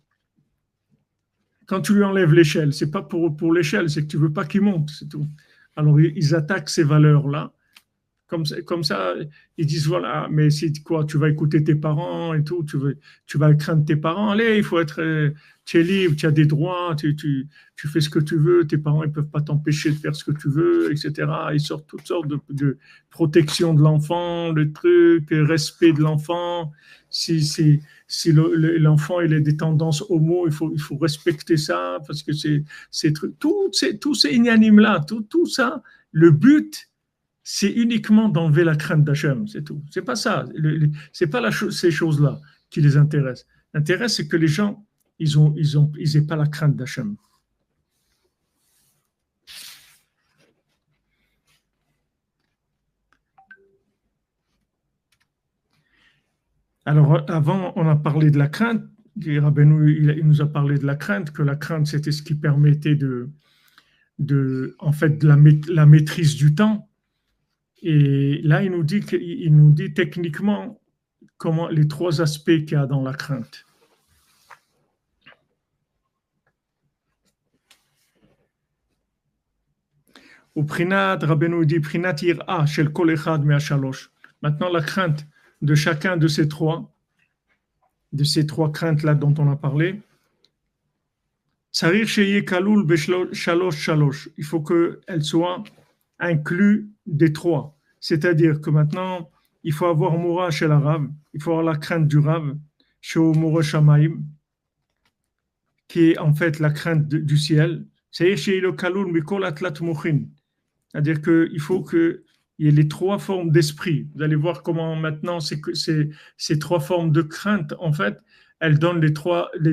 Quand tu lui enlèves l'échelle, c'est pas pour l'échelle, c'est que tu veux pas qu'il monte, c'est tout. Alors, ils attaquent ces valeurs-là. Comme ça, ils disent voilà, mais si quoi, tu vas écouter tes parents et tout, tu vas craindre tes parents. Allez, il faut être, tu es libre, tu as des droits, tu fais ce que tu veux, tes parents ils peuvent pas t'empêcher de faire ce que tu veux, etc. Ils sortent toutes sortes de protection de l'enfant, le truc, le respect de l'enfant. Si l'enfant il a des tendances homo, il faut respecter ça parce que c'est tous ces inanimes là, tout ça, le but c'est uniquement d'enlever la crainte d'Hachem, c'est tout. C'est pas ça, c'est pas ces choses-là qui les intéressent. L'intérêt, c'est que les gens, ils aient pas la crainte d'Hachem. Alors, avant, on a parlé de la crainte. Rabbeinu, il nous a parlé de la crainte, que la crainte, c'était ce qui permettait en fait, de la maîtrise du temps. Et là, il nous dit techniquement comment les trois aspects qu'il y a dans la crainte. Au Prinat, Rabbeinu dit Prinat Yir'a shel kol echad me'ashalosh. Maintenant, la crainte de chacun de ces trois craintes-là dont on a parlé. Tsarir sheyeh kalul b'shalosh shalosh. Il faut qu'elle soit inclus des trois. C'est-à-dire que maintenant, il faut avoir Moura chez la Rav, il faut avoir la crainte du Rav, chez Moura Shamaim, qui est en fait la crainte du ciel. C'est-à-dire qu'il faut qu'il y ait les trois formes d'esprit. Vous allez voir comment maintenant, ces trois formes de crainte, en fait, elles donnent les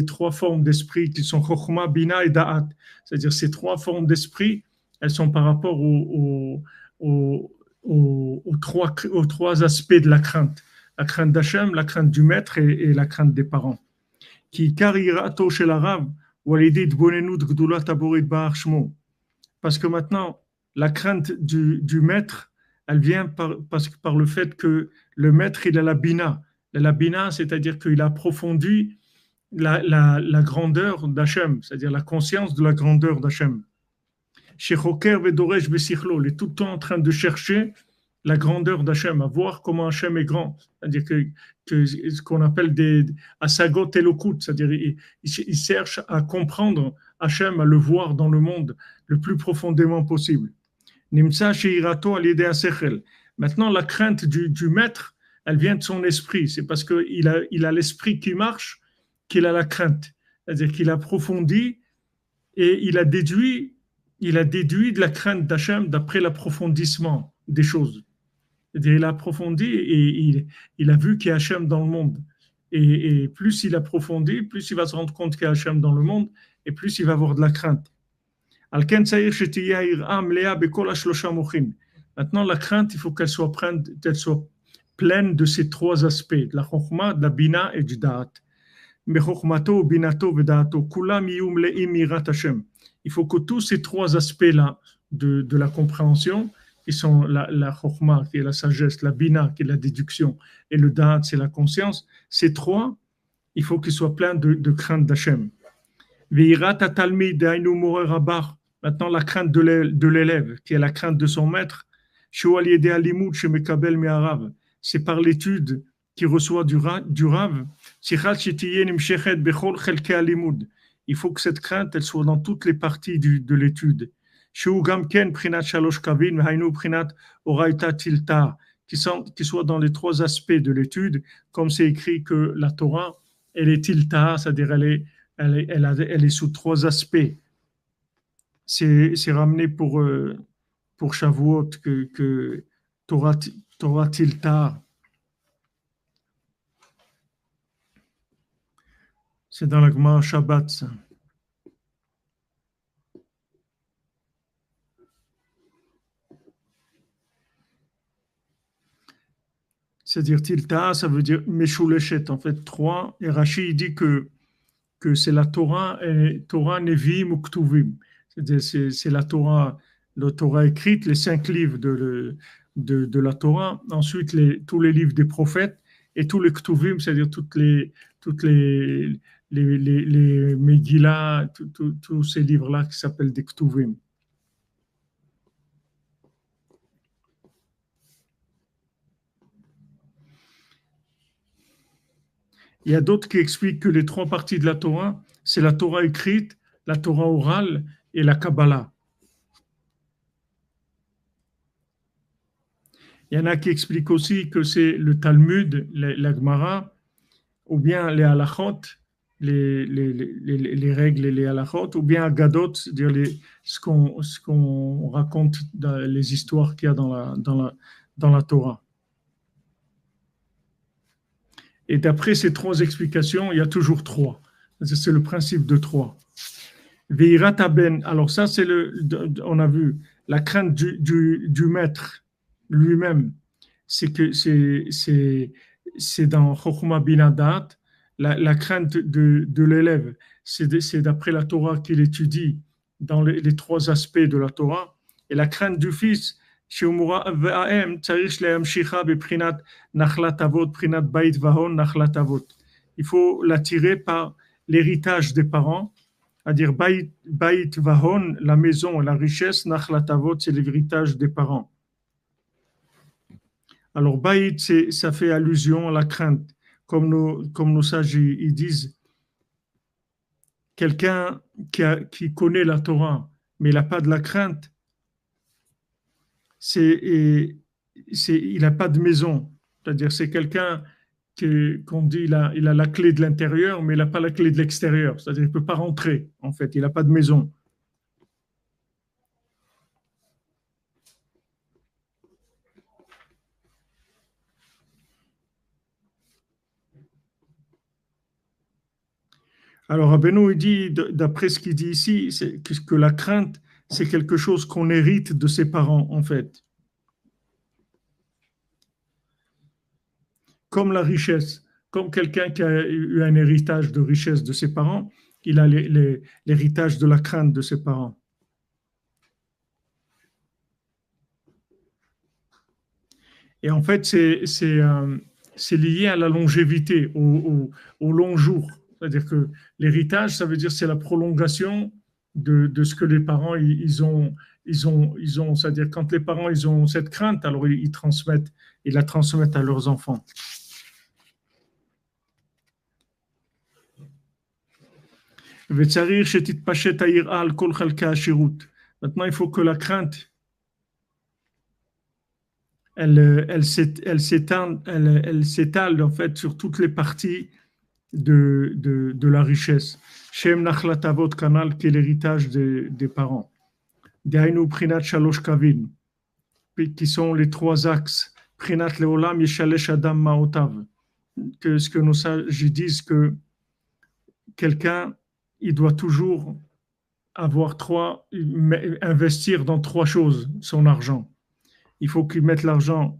trois formes d'esprit qui sont Chokhmah, Bina et Da'at. C'est-à-dire ces trois formes d'esprit, elles sont par rapport aux trois aspects de la crainte d'Hachem, la crainte du maître et la crainte des parents. Parce que maintenant, la crainte du maître, elle vient par le fait que le maître, il a la bina. La bina, c'est-à-dire qu'il a approfondi la grandeur d'Hachem, c'est-à-dire la conscience de la grandeur d'Hachem. Il est tout le temps en train de chercher la grandeur d'Hachem, à voir comment Hachem est grand. C'est-à-dire que ce qu'on appelle des asagot elokut, c'est-à-dire il cherche à comprendre Hachem, à le voir dans le monde le plus profondément possible. Maintenant, la crainte du maître, elle vient de son esprit. C'est parce qu'il a l'esprit qui marche qu'il a la crainte. c'est-à-dire qu'il approfondit et il a déduit de la crainte d'Hachem d'après l'approfondissement des choses. C'est-à-dire il a approfondi et il a vu qu'il y a Hachem dans le monde. Et plus il approfondit, plus il va se rendre compte qu'il y a Hachem dans le monde et plus il va avoir de la crainte. Maintenant, la crainte, il faut qu'elle soit pleine de ces trois aspects, de la chokhma, de la bina et du da'at. Il faut que tous ces trois aspects-là de la compréhension, qui sont la chokhma, qui est la sagesse, la bina, qui est la déduction, et le da'at, c'est la conscience, ces trois, il faut qu'ils soient pleins de crainte d'Hachem. Maintenant, la crainte de l'élève, qui est la crainte de son maître, c'est par l'étude qu'il reçoit du Rav. Il faut que cette crainte elle soit dans toutes les parties de l'étude. Qui soit dans les trois aspects de l'étude, comme c'est écrit que la Torah, elle est tilta, c'est-à-dire elle est sous trois aspects. C'est ramené pour Shavuot que Torah tilta. C'est dans la Gemara Shabbat, ça. C'est-à-dire tilta, ça veut dire meshuleshet, en fait, trois. Et Rashi dit que c'est la Torah, et Torah Nevi'im ou Ktuvim. C'est la Torah écrite, les 5 livres de la Torah. Ensuite, tous les livres des prophètes et tous les Ktuvim, c'est-à-dire toutes les Megillah, tous ces livres-là qui s'appellent des Ktuvim. Il y a d'autres qui expliquent que les trois parties de la Torah, c'est la Torah écrite, la Torah orale et la Kabbalah. Il y en a qui expliquent aussi que c'est le Talmud, la Gemara, ou bien les halachot, les règles et les halachot, ou bien Agadot, c'est-à-dire ce qu'on raconte dans les histoires qu'il y a dans la Torah. Et d'après ces trois explications, il y a toujours trois. C'est le principe de trois. Veirat ben, alors ça on a vu la crainte du maître lui-même, c'est dans Chokhmah Bina Da'at, la crainte de l'élève, c'est d'après la Torah qu'il étudie dans les trois aspects de la Torah, et la crainte du fils, il faut l'attirer par l'héritage des parents, c'est-à-dire Bait Vahon, la maison, la richesse, Nachlatavot, c'est l'héritage des parents. Alors, Bait, ça fait allusion à la crainte. Comme nos sages ils disent, quelqu'un qui connaît la Torah, mais il n'a pas de la crainte, il n'a pas de maison. C'est-à-dire, c'est quelqu'un qu'on dit il a la clé de l'intérieur, mais il n'a pas la clé de l'extérieur. C'est-à-dire, il ne peut pas rentrer, en fait. Il n'a pas de maison. Alors, Rabbeinu, il dit, d'après ce qu'il dit ici, c'est que la crainte, c'est quelque chose qu'on hérite de ses parents, en fait. Comme la richesse, comme quelqu'un qui a eu un héritage de richesse de ses parents, il a l'héritage de la crainte de ses parents. Et en fait, c'est lié à la longévité, au long jour. C'est-à-dire que l'héritage, ça veut dire c'est la prolongation de ce que les parents ils ont. C'est-à-dire quand les parents ils ont cette crainte, alors ils la transmettent à leurs enfants. Maintenant, il faut que la crainte elle s'étale en fait sur toutes les parties de la richesse. Shem Nachlat Avot Kanal, qui est l'héritage des parents. Dehainu Prinat Shalosh Kavin, qui sont les trois axes. Prinat Leolam Yeshalesh Adam Maotav. Que ce que nos sages disent que quelqu'un, il doit toujours investir dans trois choses son argent. Il faut qu'il mette l'argent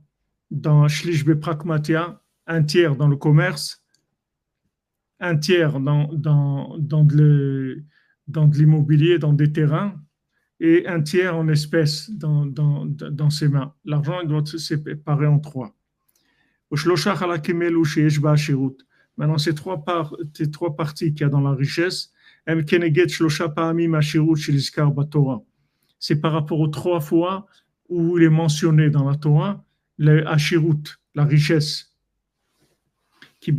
dans Shlish Beprakmatia, un tiers dans le commerce, un tiers dans de l'immobilier, dans des terrains, et un tiers en espèces dans ses mains. L'argent il doit se séparer en trois. Maintenant, ces trois parties qu'il y a dans la richesse, c'est par rapport aux trois fois où il est mentionné dans la Torah, le Ashirut, la richesse. Il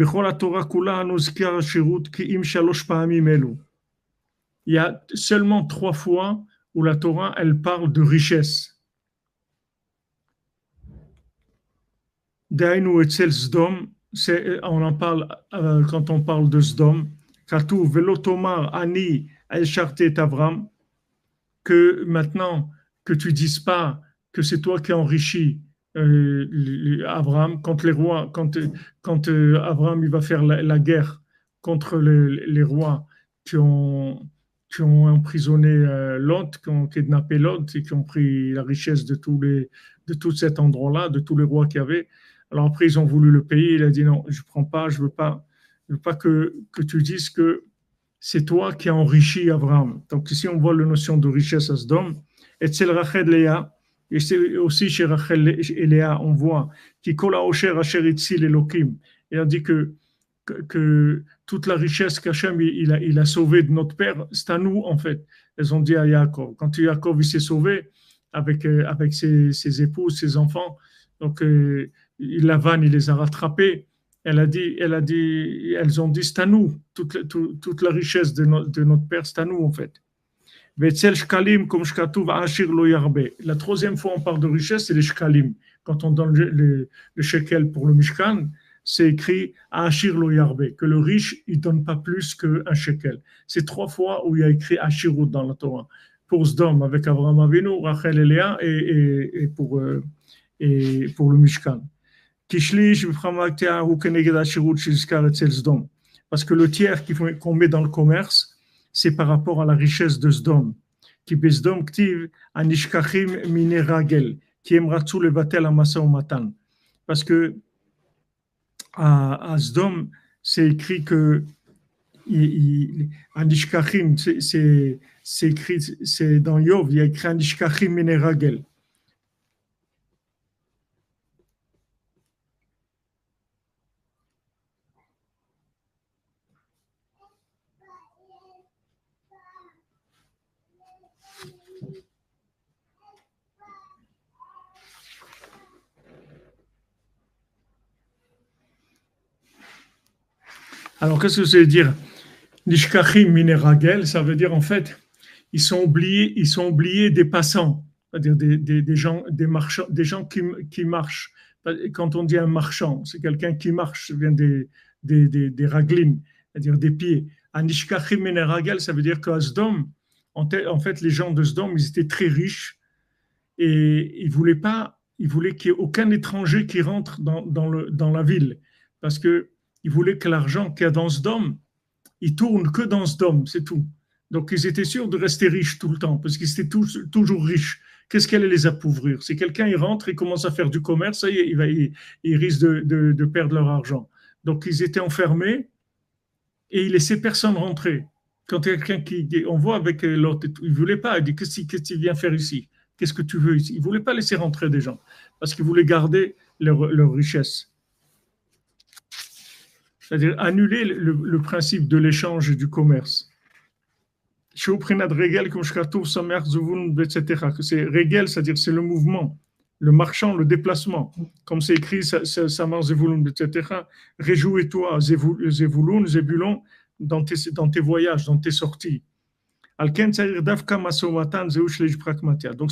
y a seulement trois fois où la Torah, elle parle de richesse. Dainu etzel Sdom, on en parle quand on parle de Sdom. Katou velotomar ani el chartet Avram, que maintenant que tu dises pas que c'est toi qui as enrichi Avram, quand les rois, quand Avram il va faire la guerre contre les rois qui ont emprisonné Lot, qui ont kidnappé Lot et qui ont pris la richesse de tout cet endroit-là, de tous les rois qu'il y avait. Alors après, ils ont voulu le payer. Il a dit non, je prends pas, je veux pas que tu dises que c'est toi qui as enrichi Abraham. Donc ici, on voit la notion de richesse à Sdom. Et c'est Rachel Léa. Et c'est aussi chez Rachel et Léa, on voit qui kola osher asher itzil Elokim. Et on dit que toute la richesse qu'Hachem il a sauvé de notre père, c'est à nous en fait. Elles ont dit à Yaakov. Quand Yaakov il s'est sauvé avec ses épouses, ses enfants, donc Lavan il les a rattrapés. Elles ont dit c'est à nous, toute la richesse de notre père, c'est à nous en fait. La troisième fois on parle de richesse, c'est les shkalim. Quand on donne le shekel pour le Mishkan, c'est écrit Ashir lo yarbe, que le riche il donne pas plus qu'un shekel. C'est trois fois où il y a écrit Ashirut dans la Torah. Pour Sdom avec Avraham Avinu, Rachel et Léa et pour le Mishkan. Parce que le tiers qu'on met dans le commerce, c'est par rapport à la richesse de Sdom. Qui Besdom ktiv anishkachim mine ragel, qui aimera tout le vatel à masa ou matan. Parce que à Sdom, c'est écrit que anishkachim, c'est écrit, c'est dans Yov, il y a écrit anishkachim mine ragel. Alors, qu'est-ce que ça veut dire? Nishkachim mineragel, ça veut dire en fait, ils sont oubliés des passants, c'est-à-dire des gens, des marchands, des gens qui marchent. Quand on dit un marchand, c'est quelqu'un qui marche, ça vient des raglines, c'est-à-dire des pieds. Nishkachim mineragel, ça veut dire qu'à Sdom, en fait, les gens de Sdom, ils étaient très riches et ils voulaient qu'il n'y ait aucun étranger qui rentre dans la ville, parce que ils voulaient que l'argent qu'il y a dans Sdom, il tourne que dans Sdom, c'est tout. Donc ils étaient sûrs de rester riches tout le temps, parce qu'ils étaient toujours riches. Qu'est-ce qu'elle allait les appauvrir? Si quelqu'un il rentre et commence à faire du commerce, ça y est, il risque de perdre leur argent. Donc ils étaient enfermés et ils laissaient personne rentrer. Quand il y a quelqu'un on voit avec l'autre, il ne voulait pas, il dit qu'est-ce que tu viens faire ici? Qu'est-ce que tu veux ici? Il ne voulait pas laisser rentrer des gens, parce qu'il voulait garder leur richesse. C'est-à-dire annuler le principe de l'échange et du commerce. C'est régel, c'est-à-dire c'est le mouvement, le marchand, le déplacement. Comme c'est écrit, Samar Zevulun, etc. Réjouis-toi, Zevulun, Zebulon, dans tes voyages, dans tes sorties. Donc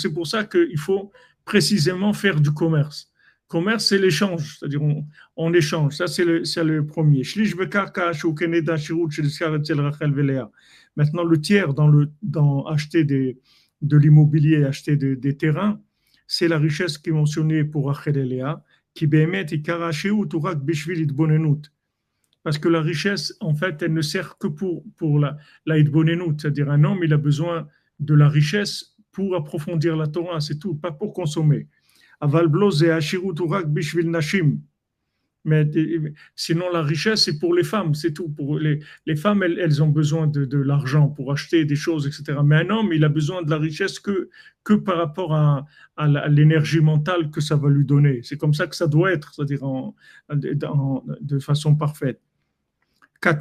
c'est pour ça qu'il faut précisément faire du commerce. Commerce, c'est l'échange, c'est-à-dire on échange. Ça, c'est le premier. Maintenant, le tiers dans acheter de l'immobilier, acheter des terrains, c'est la richesse qui est mentionnée pour Rachel et Léa, qui bémet et karachéou turak bishvil itbonenut. Parce que la richesse, en fait, elle ne sert que pour la itbonenut, c'est-à-dire un homme, il a besoin de la richesse pour approfondir la Torah, c'est tout, pas pour consommer. Aval blos et ashirut urak bishvil nashim. Mais sinon, la richesse, c'est pour les femmes, c'est tout. Pour les femmes, elles ont besoin de l'argent pour acheter des choses, etc. Mais un homme, il a besoin de la richesse que par rapport à l'énergie mentale que ça va lui donner. C'est comme ça que ça doit être, c'est-à-dire de façon parfaite. C'est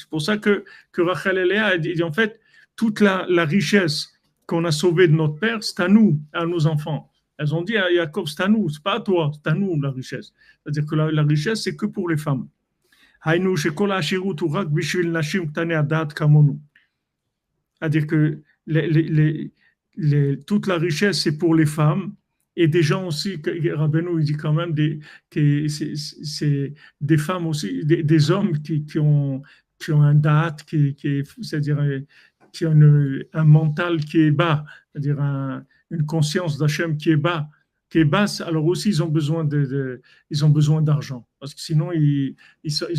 pour ça que Rachel et Léa dit en fait, toute la richesse qu'on a sauvée de notre père, c'est à nous, à nos enfants. Elles ont dit à Jacob, c'est à nous, c'est pas à toi, c'est à nous la richesse. C'est-à-dire que la richesse, c'est que pour les femmes. C'est-à-dire que toute la richesse, c'est pour les femmes. Et des gens aussi, Rabbeinu, il dit quand même que c'est des femmes aussi, des hommes qui ont un date, c'est-à-dire qui ont un mental qui est bas, c'est-à-dire une conscience d'Hachem qui est basse, alors aussi ils ont besoin ils ont besoin d'argent, parce que sinon ils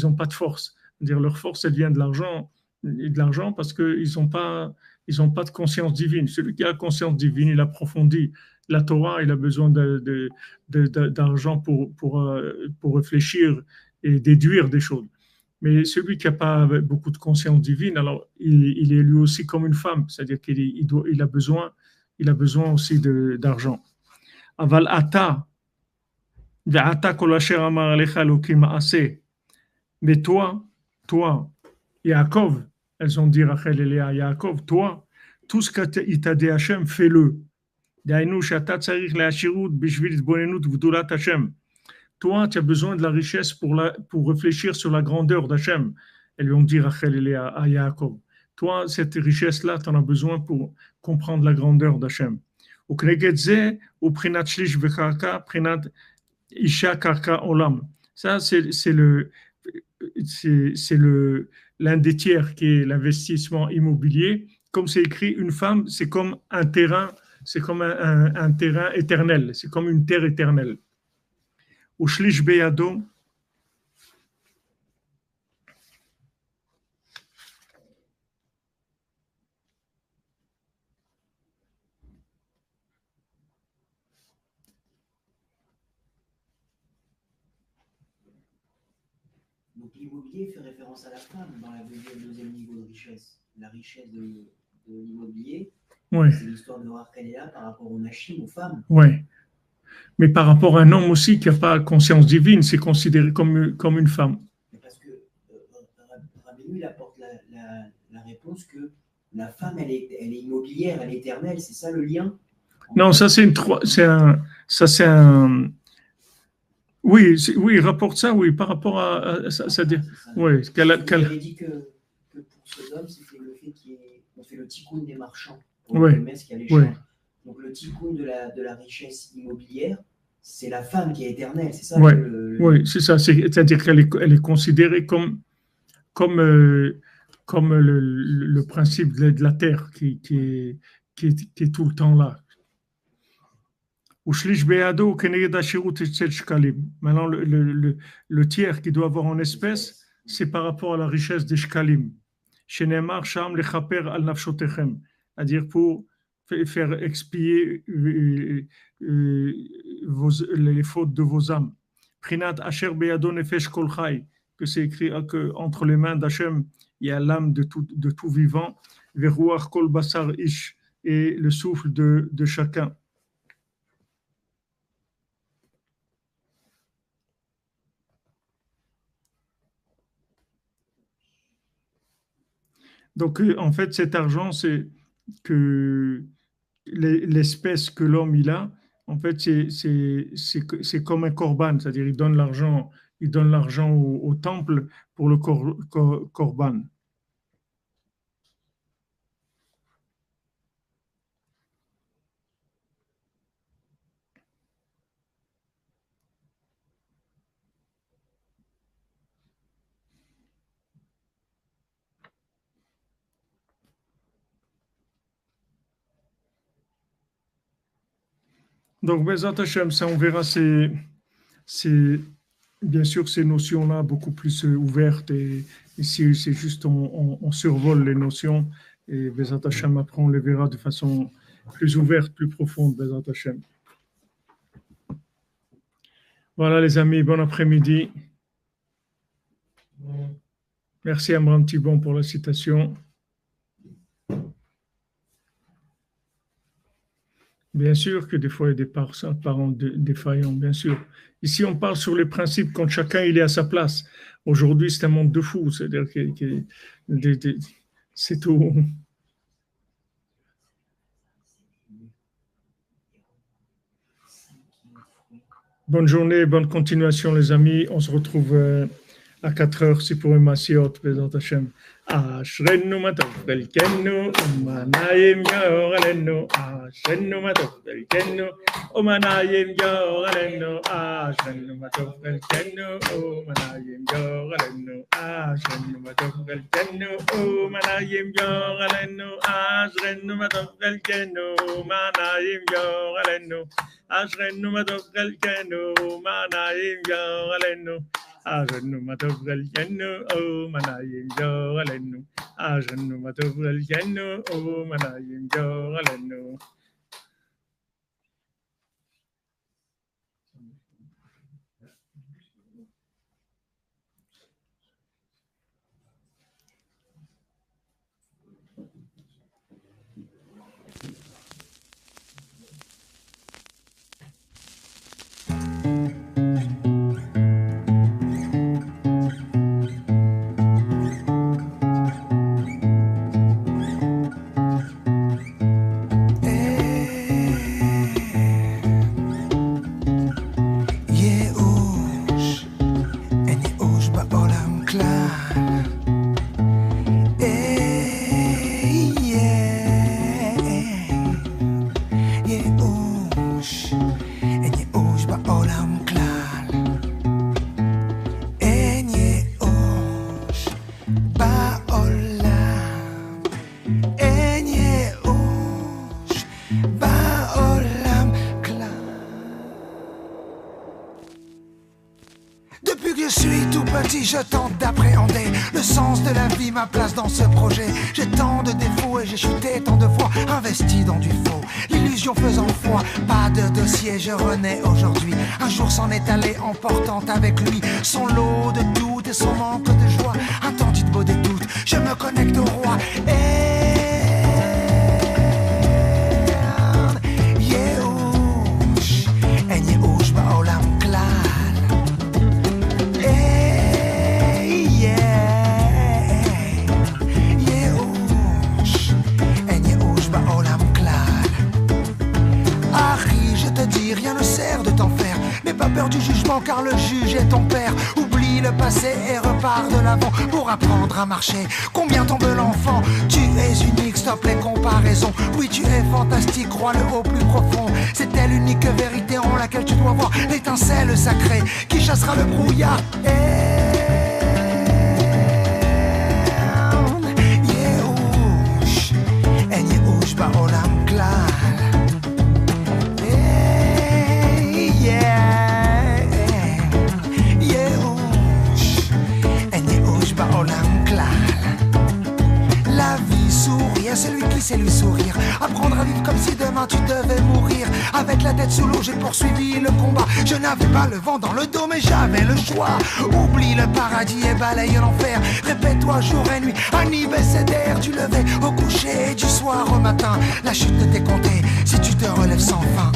n'ont pas de force. C'est-à-dire leur force, elle vient de l'argent parce qu'ils n'ont pas de conscience divine. Celui qui a la conscience divine, il approfondit la Torah, il a besoin d'argent pour réfléchir et déduire des choses. Mais celui qui n'a pas beaucoup de conscience divine, alors il est lui aussi comme une femme, c'est-à-dire qu'il a besoin aussi d'argent. Aval ata, ve'ata kol asher amar alecha Elokim ma'aseh. Mais toi, Yaakov, elles ont dit Rachel et Léa, Yaakov, toi, tout ce qu'il t'a dit Hachem, fais-le. Toi, tu as besoin de la richesse pour réfléchir sur la grandeur d'Hachem. Elles lui ont dit Rachel et Léa à Yaakov. Toi, cette richesse-là, tu en as besoin pour comprendre la grandeur d'Hachem. Ça, c'est l'un des tiers qui est l'investissement immobilier. Comme c'est écrit, une femme, c'est comme un terrain, c'est comme un terrain éternel, c'est comme une terre éternelle. Ou shlish beyado. Donc l'immobilier fait référence à la femme dans le deuxième niveau de richesse. La richesse de l'immobilier, ouais. C'est l'histoire de Rachel et Léa par rapport aux Nashim, aux femmes. Oui. Mais par rapport à un homme aussi qui n'a pas conscience divine, c'est considéré comme une femme. Parce que Rabbeinu, il apporte la réponse que la femme, elle est immobilière, elle est éternelle, c'est ça le lien? Non, ça c'est un. Oui, il rapporte ça, oui, par rapport à ça. Oui, qu'elle avait dit que pour ces hommes, c'était le fait qu'on fait le tikkun des marchands, pour le commerce qui a l'échange. Oui. Donc le tikkun de la richesse immobilière, c'est la femme qui est éternelle, c'est ça? Oui, c'est ça. C'est-à-dire qu'elle est considérée comme le principe de la terre qui est tout le temps là. Maintenant, le tiers qui doit avoir en espèces, c'est par rapport à la richesse des shkalim. C'est-à-dire pour faire expier les fautes de vos âmes. Que c'est écrit que entre les mains d'Hachem, il y a l'âme de tout vivant, et le souffle de chacun. Donc, en fait, cet argent, c'est que l'espèce que l'homme il a, en fait, c'est comme un korban, c'est-à-dire il donne l'argent au temple pour le korban. Donc, Bezat Hashem, ça, on verra, bien sûr ces notions-là beaucoup plus ouvertes. Et ici, c'est juste, on survole les notions. Et Bezat Hashem, après, on les verra de façon plus ouverte, plus profonde, Bezat Hashem. Voilà, les amis, bon après-midi. Merci à Amram Thibon pour la citation. Bien sûr que des fois, il y a des parents défaillants, bien sûr. Ici, on parle sur les principes quand chacun il est à sa place. Aujourd'hui, c'est un monde de fous, c'est-à-dire que c'est tout. Bonne journée, bonne continuation, les amis. On se retrouve à 4h, c'est pour un Masiot, Bezat Hashem. Ashrenu matov belkenu, umanayim yoralenu. Ashrenu matov belkenu, umanayim yoralenu. Ashrenu matov belkenu, umanayim yoralenu. Ashrenu matov belkenu, umanayim yoralenu. Ashrenu matov belkenu, umanayim yoralenu. Ashrenu matov belkenu, umanayim yoralenu. Ajanu matavral jannu o manayim joralenu. Ajanu matavral jannu o manayim joralenu. Je tente d'appréhender le sens de la vie, ma place dans ce projet. J'ai tant de défauts et j'ai chuté tant de fois, investi dans du faux, l'illusion faisant foi. Pas de dossier, je renais aujourd'hui. Un jour s'en est allé, emportant avec lui son lot de doutes et son manque de joie. Un temps de beau des doutes, je me connecte au roi. Peur du jugement car le juge est ton père. Oublie le passé et repars de l'avant pour apprendre à marcher. Combien tombe l'enfant? Tu es unique, stop les comparaisons. Oui, tu es fantastique, crois-le au plus profond. C'est telle unique vérité en laquelle tu dois voir l'étincelle sacrée qui chassera le brouillard. Yehush, en Yehush ba'olam klal. La vie sourit à celui qui sait lui sourire. Apprendre à vivre comme si demain tu devais mourir. Avec la tête sous l'eau j'ai poursuivi le combat. Je n'avais pas le vent dans le dos mais j'avais le choix. Oublie le paradis et balaye l'enfer. Répète-toi jour et nuit un ibécédaire. Du lever au coucher, du soir au matin. La chute de tes comptée si tu te relèves sans fin.